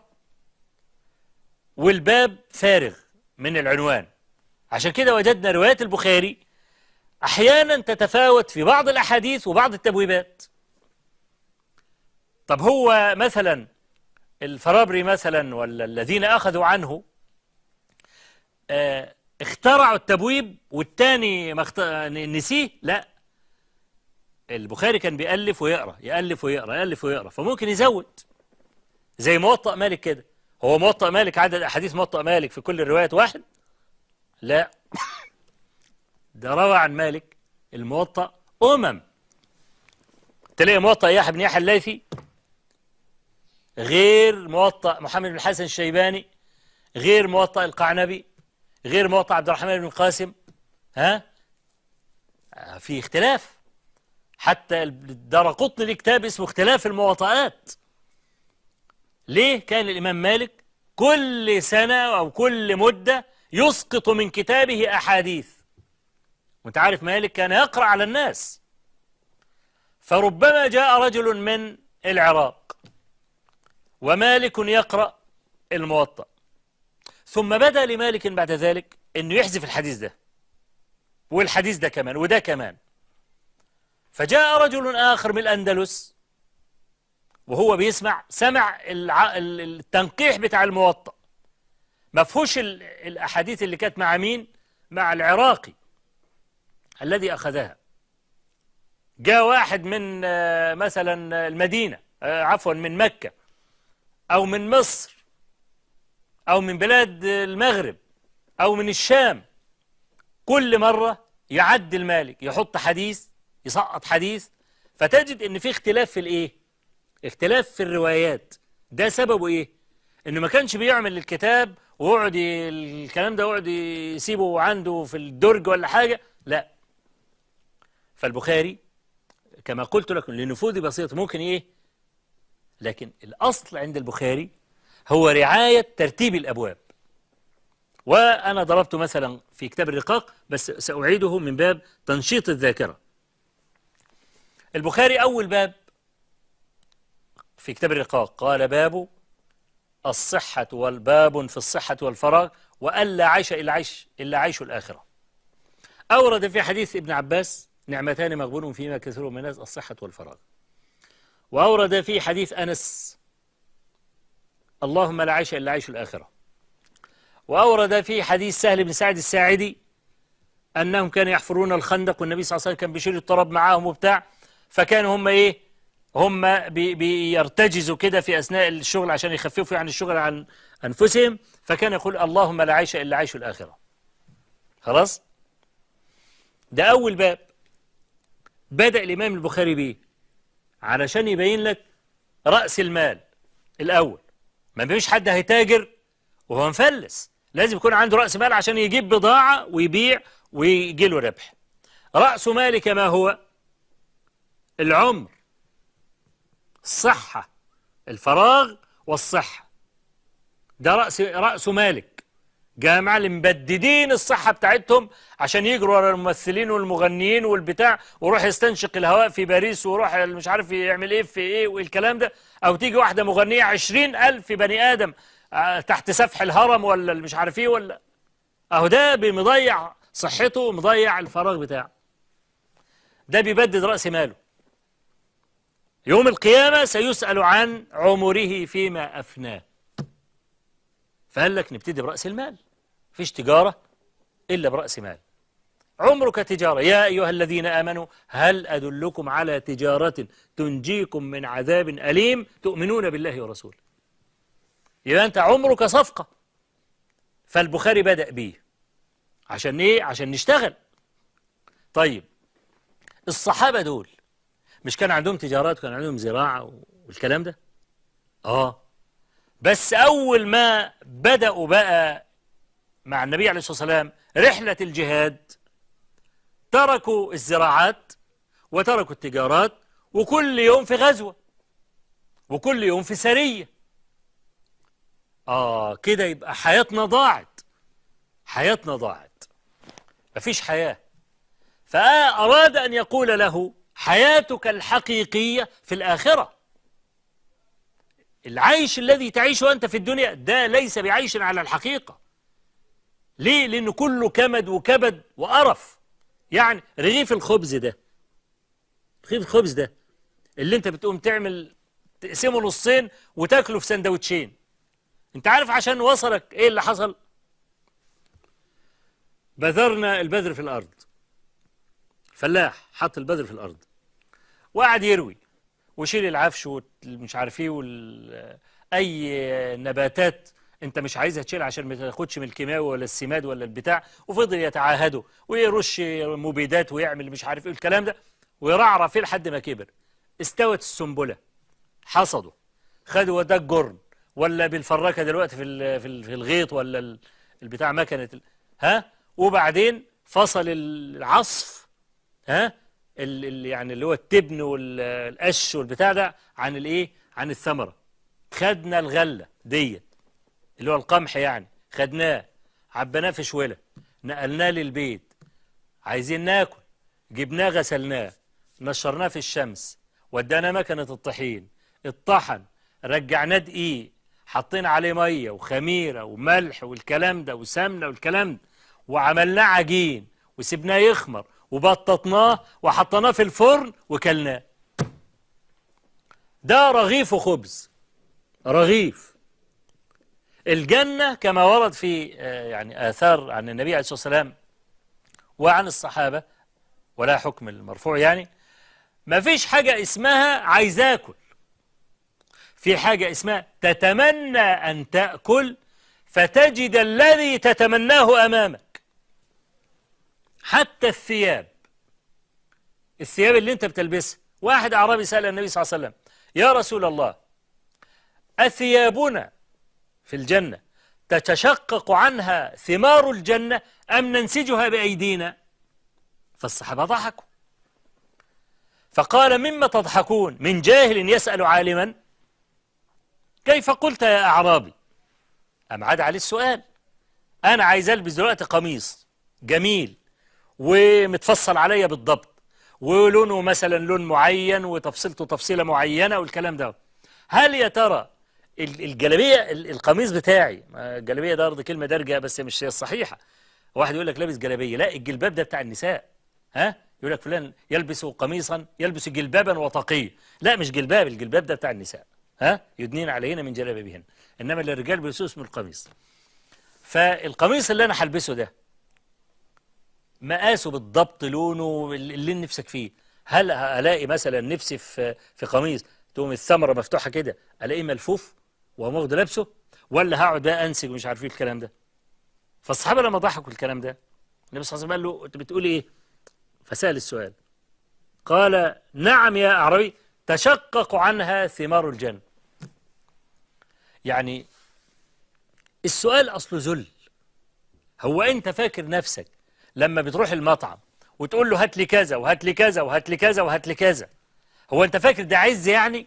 والباب فارغ من العنوان. عشان كده وجدنا روايات البخاري أحيانا تتفاوت في بعض الأحاديث وبعض التبويبات. طب هو مثلا الفرابري مثلا ولا الذين أخذوا عنه اخترعوا التبويب والتاني نسيه؟ لا، البخاري كان بيألف ويقرأ، يألف ويقرأ، يألف ويقرأ، فممكن يزود زي موطأ مالك كده. هو موطأ مالك عدد أحاديث موطأ مالك في كل الروايات واحد؟ لا، ده روى عن مالك الموطأ تلاقي موطأ يحيى بن يحيى الليثي غير موطأ محمد بن الحسن الشيباني، غير موطأ القعنبي، غير موطأ عبد الرحمن بن القاسم. في اختلاف. حتى الدارقطني ليه كتاب اسمه اختلاف المواطئات. ليه؟ كان الإمام مالك كل سنة أو كل مدة يسقط من كتابه أحاديث، وانت عارف مالك كان يقرأ على الناس، فربما جاء رجل من العراق ومالك يقرأ الموطأ، ثم بدأ لمالك بعد ذلك أنه يحذف الحديث ده والحديث ده كمان وده كمان. فجاء رجل آخر من الأندلس وهو سمع التنقيح بتاع الموطأ، ما فيهوش الأحاديث اللي كانت مع مين؟ مع العراقي الذي أخذها. جاء واحد من مثلا المدينة، عفوا من مكة أو من مصر أو من بلاد المغرب أو من الشام، كل مرة يعدل مالك، يحط حديث، يسقط حديث، فتجد ان في اختلاف في الايه؟ اختلاف في الروايات. ده سببه ايه؟ انه ما كانش بيعمل الكتاب ويقعد الكلام ده يقعد يسيبه عنده في الدرج ولا حاجة، لا. فالبخاري كما قلت لكم لنفوذ بسيط ممكن ايه؟ لكن الاصل عند البخاري هو رعاية ترتيب الابواب. وانا ضربت مثلا في كتاب الرقاق، بس سأعيده من باب تنشيط الذاكرة. البخاري أول باب في كتاب الرقاق قال باب الصحة والباب في الصحة والفراغ وألا عيش إلا عيش الآخرة. أورد في حديث ابن عباس نعمتان مغبون فيما كثير من الناس الصحة والفراغ. وأورد في حديث أنس اللهم لا عيش إلا عيش الآخرة. وأورد في حديث سهل بن سعد الساعدي أنهم كانوا يحفرون الخندق والنبي صلى الله عليه وسلم كان بيشيل التراب معاهم وبتاع، فكانوا هم ايه؟ هم بيرتجزوا كده في اثناء الشغل عشان يخففوا يعني الشغل عن انفسهم، فكان يقول اللهم لا عيش الا عيش الاخره. خلاص؟ ده اول باب بدأ الامام البخاري بيه علشان يبين لك رأس المال الاول. ما فيش حد هيتاجر وهو مفلس، لازم يكون عنده رأس مال عشان يجيب بضاعة ويبيع ويجي له ربح. رأس مالك ما هو؟ العمر، الصحة، الفراغ والصحة. ده رأس مالك. جماعة اللي مبددين الصحة بتاعتهم عشان يجروا ورا الممثلين والمغنيين والبتاع، ويروح يستنشق الهواء في باريس ويروح مش عارف يعمل ايه في ايه والكلام ده. او تيجي واحدة مغنية 20,000 بني آدم تحت سفح الهرم ولا مش عارف ايه ولا، اهو ده مضيع صحته ومضيع الفراغ بتاعه. ده بيبدد رأس ماله. يوم القيامة سيسأل عن عمره فيما أفناه. فقال لك نبتدي برأس المال. فيش تجارة إلا برأس مال. عمرك تجارة. يا أيها الذين آمنوا هل أدلكم على تجارة تنجيكم من عذاب أليم تؤمنون بالله ورسوله. يبقى أنت عمرك صفقة. فالبخاري بدأ بيه عشان إيه؟ عشان نشتغل. طيب الصحابة دول مش كان عندهم تجارات وكان عندهم زراعة والكلام ده؟ بس أول ما بدأوا بقى مع النبي عليه الصلاة والسلام رحلة الجهاد تركوا الزراعات وتركوا التجارات، وكل يوم في غزوة وكل يوم في سرية. كده يبقى حياتنا ضاعت. حياتنا ضاعت، مفيش حياة. فأراد أن يقول له حياتك الحقيقية في الآخرة. العيش الذي تعيشه أنت في الدنيا ده ليس بعيش على الحقيقة. ليه؟ لأنه كله كمد وكبد وقرف. يعني رغيف الخبز ده، رغيف الخبز ده اللي أنت بتقوم تقسمه نصين وتاكله في سندوتشين، أنت عارف عشان وصلك إيه اللي حصل؟ بذرنا البذر في الأرض، فلاح حط البذر في الأرض وقعد يروي وشيل العفش ومش عارف ايه اي نباتات انت مش عايزها تشيلها عشان ما تاخدش من الكيماوي ولا السماد ولا البتاع، وفضل يتعاهدوا ويرش مبيدات ويعمل مش عارف ايه الكلام ده ويرعرع فيه لحد ما كبر. استوت السنبله، حصدوا، خدوا وداك جرن ولا بالفراكه دلوقتي في الغيط ولا البتاع مكنه ها، وبعدين فصل العصف ها يعني اللي هو التبن والقش والبتاع ده عن الايه، عن الثمره. خدنا الغله ديت اللي هو القمح يعني، خدناه عبناه في شوله، نقلناه للبيت، عايزين ناكل، جبناه غسلناه، نشرناه في الشمس، ودانا مكنه الطحين، الطحن، رجعناه دقيق، حطينا عليه ميه وخميره وملح والكلام ده وسمنه والكلام ده، وعملناه عجين وسبناه يخمر وبططناه وحطيناه في الفرن وكلناه. ده رغيف خبز، رغيف. الجنة كما ورد في يعني آثار عن النبي عليه الصلاة والسلام وعن الصحابة، ولا حكم المرفوع يعني، ما فيش حاجة اسمها عايز آكل، في حاجة اسمها تتمنى أن تأكل فتجد الذي تتمناه أمامك. حتى الثياب اللي انت بتلبسها. واحد أعرابي سأل النبي صلى الله عليه وسلم: يا رسول الله، أثيابنا في الجنة تتشقق عنها ثمار الجنة أم ننسجها بأيدينا؟ فالصحابة ضحكوا، فقال: مما تضحكون؟ من جاهل يسأل عالما؟ كيف قلت يا أعرابي؟ أم عاد عليه السؤال. أنا عايز ألبس دلوقتي قميص جميل ومتفصل عليا بالضبط ولونه مثلا لون معين وتفصيلته تفصيلة معينة والكلام ده، هل يا ترى الجلابية القميص بتاعي، الجلابية ده أرض كلمة دارجة بس مش هي الصحيحة، واحد يقول لك لابس جلابية، لا الجلباب ده بتاع النساء، ها، يقول لك فلان يلبس قميصا يلبس جلبابا وطاقية، لا مش جلباب، الجلباب ده بتاع النساء، ها، يدنين عليهن من جلابيبهن، إنما الرجال بيلبسوا اسمه القميص. فالقميص اللي أنا هلبسه ده مقاسه بالضبط، لونه اللي نفسك فيه، هل الاقي مثلا نفسي في قميص تقوم الثمره مفتوحه كده الاقيه ملفوف وهو واخد لابسه، ولا هقعد بقى انسج ومش عارف ايه الكلام ده؟ فالصحابه لما ضحكوا الكلام ده النبي صلى الله عليه وسلم قال له: انت بتقول ايه؟ فسال السؤال، قال: نعم يا اعرابي، تشقق عنها ثمار الجنه. يعني السؤال اصله ذل. هو انت فاكر نفسك لما بتروح المطعم وتقول له هات لي كذا وهات لي كذا وهات لي كذا وهات لي كذا، هو انت فاكر ده عز يعني؟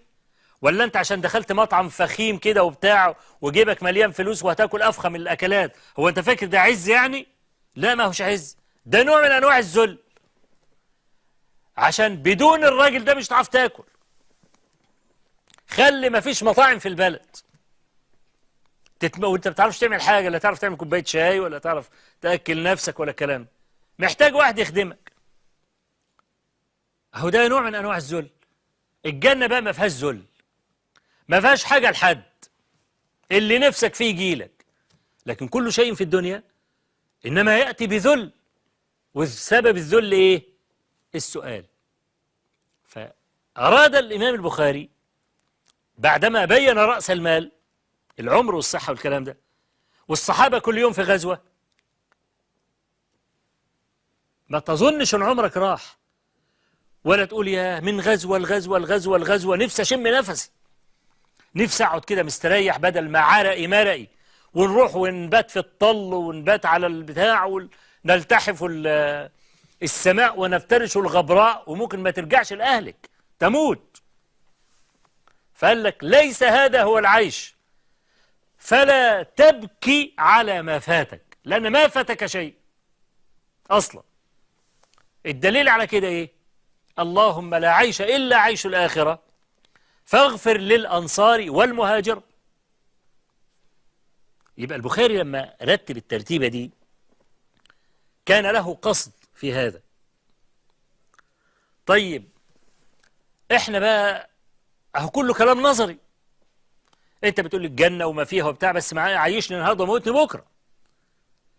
ولا انت عشان دخلت مطعم فخيم كده وبتاع وجيبك مليان فلوس وهتاكل افخم الاكلات، هو انت فاكر ده عز يعني؟ لا، ما هوش عز، ده نوع من انواع الذل. عشان بدون الراجل ده مش هتعرف تاكل. خلي ما فيش مطاعم في البلد وانت ما بتعرفش تعمل حاجه، لا تعرف تعمل كوبايه شاي ولا تعرف تاكل نفسك ولا كلام، محتاج واحد يخدمك. اهو ده نوع من انواع الذل. الجنه بقى ما فيهاش ذل، ما فيهاش حاجه لحد، اللي نفسك فيه يجيلك، لكن كل شيء في الدنيا انما ياتي بذل، وسبب الذل ايه؟ السؤال. فاراد الامام البخاري بعدما بين راس المال، العمر والصحه والكلام ده، والصحابه كل يوم في غزوه، ما تظنش ان عمرك راح ولا تقول يا من غزوة الغزوة نفسي أشم نفسي، نفسي أقعد كده مستريح بدل ما عرقي مرقي، ونروح ونبات في الطل ونبات على البتاع ونلتحف السماء ونفترش الغبراء وممكن ما ترجعش لأهلك تموت. فقال لك ليس هذا هو العيش، فلا تبكي على ما فاتك، لأن ما فاتك شيء أصلا. الدليل على كده إيه؟ اللهم لا عيش إلا عيش الآخرة، فاغفر للأنصار والمهاجر. يبقى البخاري لما رتب الترتيبة دي كان له قصد في هذا. طيب احنا بقى اهو كله كلام نظري، انت بتقول لي الجنة وما فيها وبتاع، بس معايا عايشني النهارده وموتني بكره.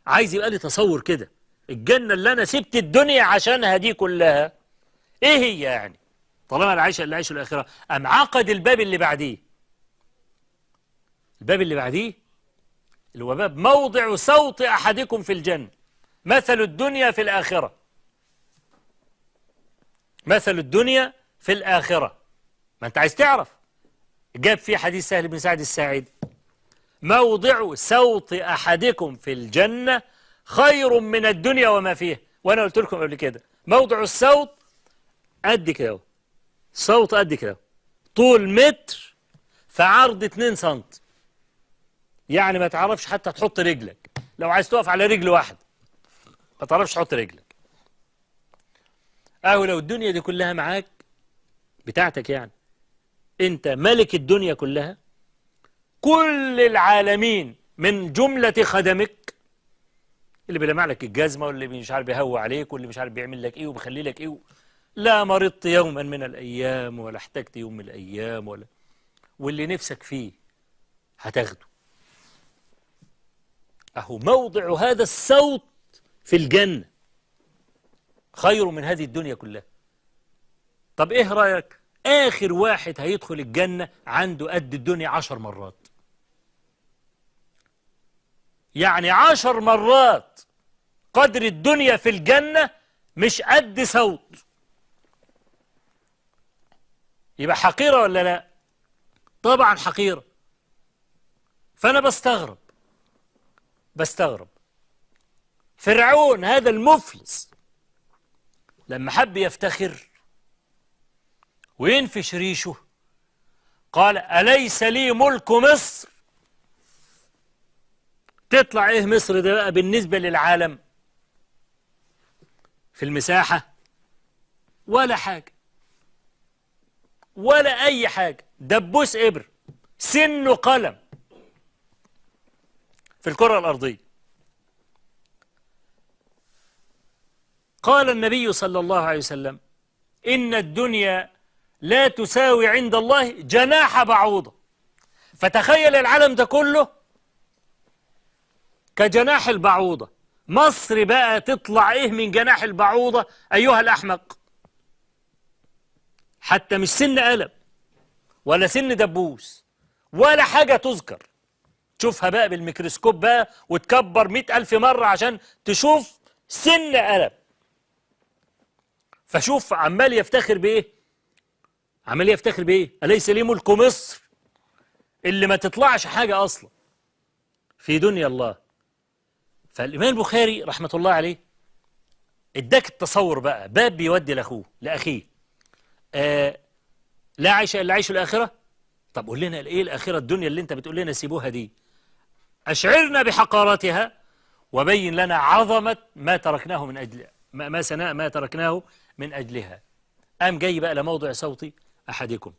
عايز يبقى لي تصور كده، الجنة اللي انا سبت الدنيا عشانها دي كلها ايه هي يعني؟ طالما العيش اللي عيشه الاخره، ام عقد الباب اللي بعديه. الباب اللي بعديه اللي هو باب موضع صوت احدكم في الجنة، مثل الدنيا في الآخرة. مثل الدنيا في الآخرة، ما انت عايز تعرف، جاب في حديث سهل بن سعد الساعدي: موضع صوت أحدكم في الجنة خير من الدنيا وما فيها. وأنا قلت لكم قبل كده موضع الصوت قد كده، صوت قد كده، طول متر في عرض 2 سنتي، يعني ما تعرفش حتى تحط رجلك، لو عايز تقف على رجل واحدة ما تعرفش تحط رجلك. أو لو الدنيا دي كلها معاك بتاعتك، يعني أنت ملك الدنيا كلها، كل العالمين من جملة خدمك، اللي بيلمع لك الجزمة واللي مش عارف بيهوى عليك واللي مش عارف بيعمل لك إيه وبيخلي لك إيه، لا مرضت يوما من الأيام ولا احتجت يوم من الأيام ولا، واللي نفسك فيه هتاخده. أهو موضع هذا الصوت في الجنة خير من هذه الدنيا كلها. طب إيه رأيك؟ آخر واحد هيدخل الجنة عنده قد الدنيا 10 مرات، يعني 10 مرات قدر الدنيا في الجنة، مش قد صوت. يبقى حقيرة ولا لا؟ طبعا حقيرة. فأنا بستغرب فرعون هذا المفلس لما حب يفتخر وينفش ريشه قال: أليس لي ملك مصر؟ تطلع إيه مصر ده بقى بالنسبة للعالم في المساحة؟ ولا حاجة، ولا أي حاجة، دبوس إبر، سن قلم في الكرة الأرضية. قال النبي صلى الله عليه وسلم: إن الدنيا لا تساوي عند الله جناح بعوضة. فتخيل العالم ده كله كجناح البعوضة، مصر بقى تطلع إيه من جناح البعوضة أيها الأحمق؟ حتى مش سن قلم ولا سن دبوس ولا حاجة تذكر. تشوفها بقى بالميكروسكوب بقى وتكبر 100,000 مرة عشان تشوف سن قلم. فشوف عمال يفتخر بإيه؟ أليس لي ملك مصر؟ اللي ما تطلعش حاجة أصلا في دنيا الله. فالإمام البخاري رحمة الله عليه اداك التصور بقى، باب بيودي لأخيه لا عيش إلا عيش الآخرة. طب قول لنا إيه الآخرة؟ الدنيا اللي أنت بتقول لنا سيبوها دي، أشعرنا بحقارتها وبين لنا عظمة ما تركناه من أجل ما تركناه من أجلها. قام جاي بقى لموضع صوت أحدكم.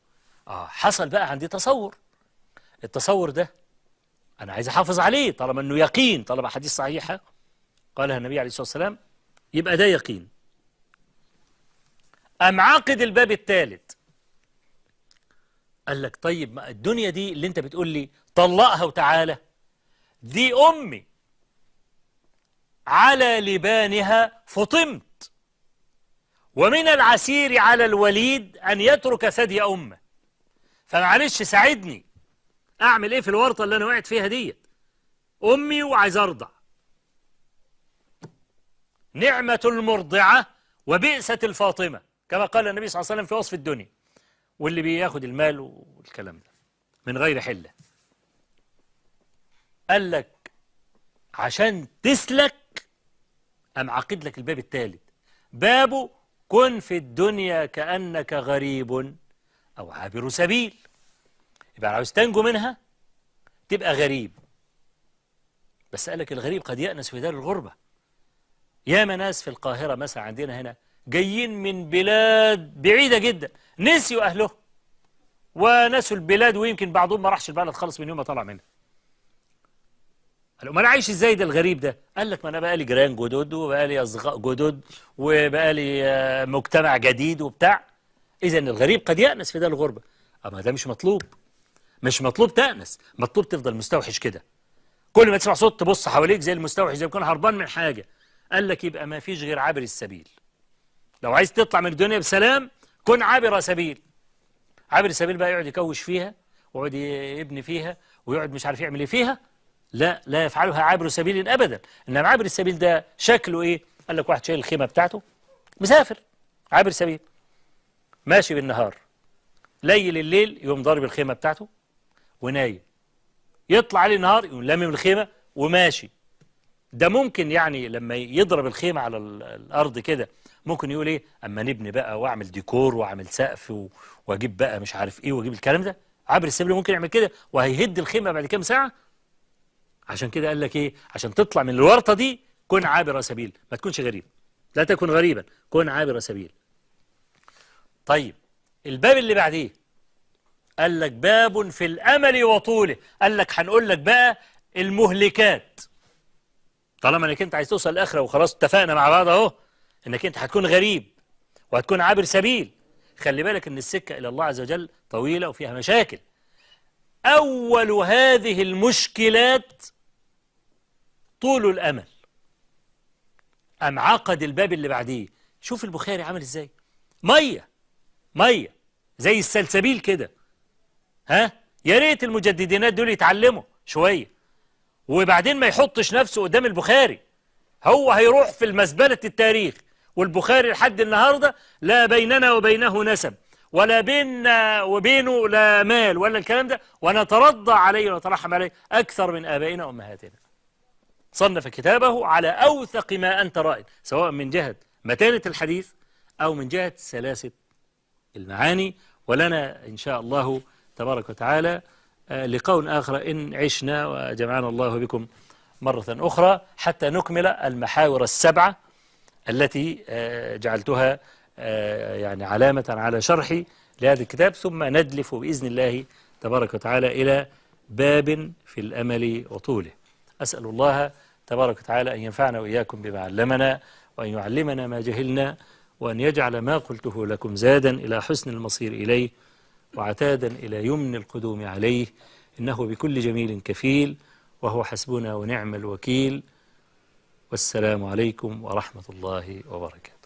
حصل بقى عندي تصور، التصور ده أنا عايز أحافظ عليه طالما أنه يقين، طالما حديث صحيحة قالها النبي عليه الصلاة والسلام، يبقى ده يقين. أم عقد الباب الثالث، قال لك: طيب ما الدنيا دي اللي أنت بتقول لي طلقها وتعالى، دي أمي على لبانها فطمت، ومن العسير على الوليد أن يترك ثدي أمه، فمعلش ساعدني أعمل إيه في الورطة اللي أنا وقعت فيها ديت؟ أمي وعايز أرضع، نعمة المرضعة وبئسة الفاطمة، كما قال النبي صلى الله عليه وسلم في وصف الدنيا، واللي بياخد المال والكلام ده من غير حلة. قال لك عشان تسلك أم عقد لك الباب الثالث، بابه: كن في الدنيا كأنك غريب أو عابر سبيل. يبقى عاوز تنجو منها تبقى غريب. بس قال لك الغريب قد يأنس في دار الغربة. ياما ناس في القاهرة مثلا عندنا هنا جايين من بلاد بعيدة جدا، نسيوا أهله ونسوا البلاد، ويمكن بعضهم ما راحش البلد خالص من يوم ما طلع منها. قال له: ما انا عايش ازاي ده الغريب ده؟ قال لك: ما انا بقى لي جيران جدد، وبقى لي اصدقاء جدد، وبقى لي مجتمع جديد وبتاع. اذا الغريب قد يأنس في دار الغربة. اما ده مش مطلوب، مش مطلوب تأنس، مطلوب تفضل مستوحش كده. كل ما تسمع صوت تبص حواليك زي المستوحش، زي ما يكون هربان من حاجة. قال لك: يبقى ما فيش غير عابر السبيل. لو عايز تطلع من الدنيا بسلام كن عابر سبيل. عابر السبيل بقى يقعد يكوش فيها، ويقعد يبني فيها، ويقعد مش عارف يعمل ايه فيها. لا، لا يفعلها عابر سبيل ابدا. انما عابر السبيل ده شكله ايه؟ قال لك: واحد شايل الخيمه بتاعته مسافر، عابر سبيل، ماشي بالنهار، ليل الليل يقوم ضارب الخيمه بتاعته ونايم، يطلع عليه النهار يقوم لامم الخيمه وماشي. ده ممكن يعني لما يضرب الخيمه على الارض كده ممكن يقول ايه؟ اما نبني بقى واعمل ديكور واعمل سقف واجيب بقى مش عارف ايه واجيب الكلام ده. عابر السبيل ممكن يعمل كده وهيهد الخيمه بعد كام ساعه. عشان كده قال لك ايه؟ عشان تطلع من الورطه دي كن عابر سبيل، ما تكونش غريب، لا تكن غريبا، كن عابر سبيل. طيب الباب اللي بعديه قال لك: باب في الامل وطوله. قال لك: هنقول لك بقى المهلكات. طالما انك انت عايز توصل الاخره وخلاص اتفقنا مع بعض اهو انك انت هتكون غريب وهتكون عابر سبيل، خلي بالك ان السكه الى الله عز وجل طويله وفيها مشاكل. اول هذه المشكلات طول الامل. عقد الباب اللي بعديه. شوف البخاري عامل ازاي، ميه زي السلسبيل كده. ها، يا ريت المجددينات دول يتعلموا شويه، وبعدين ما يحطش نفسه قدام البخاري. هو هيروح في المزبله التاريخ، والبخاري لحد النهارده لا بيننا وبينه نسب، ولا بيننا وبينه لا مال ولا الكلام ده، ونترضى عليه ونترحم عليه اكثر من ابائنا وامهاتنا. صنف كتابه على أوثق ما أنت رائد، سواء من جهة متانة الحديث أو من جهة سلاسة المعاني. ولنا إن شاء الله تبارك وتعالى لقاء آخر إن عشنا وجمعنا الله بكم مرة أخرى، حتى نكمل المحاور السبعة التي جعلتها يعني علامة على شرحي لهذا الكتاب، ثم ندلف بإذن الله تبارك وتعالى إلى باب في الأمل وطوله. أسأل الله تبارك وتعالى أن ينفعنا وإياكم بما علمنا، وأن يعلمنا ما جهلنا، وأن يجعل ما قلته لكم زادا إلى حسن المصير إليه، وعتادا إلى يمن القدوم عليه، إنه بكل جميل كفيل، وهو حسبنا ونعم الوكيل. والسلام عليكم ورحمة الله وبركاته.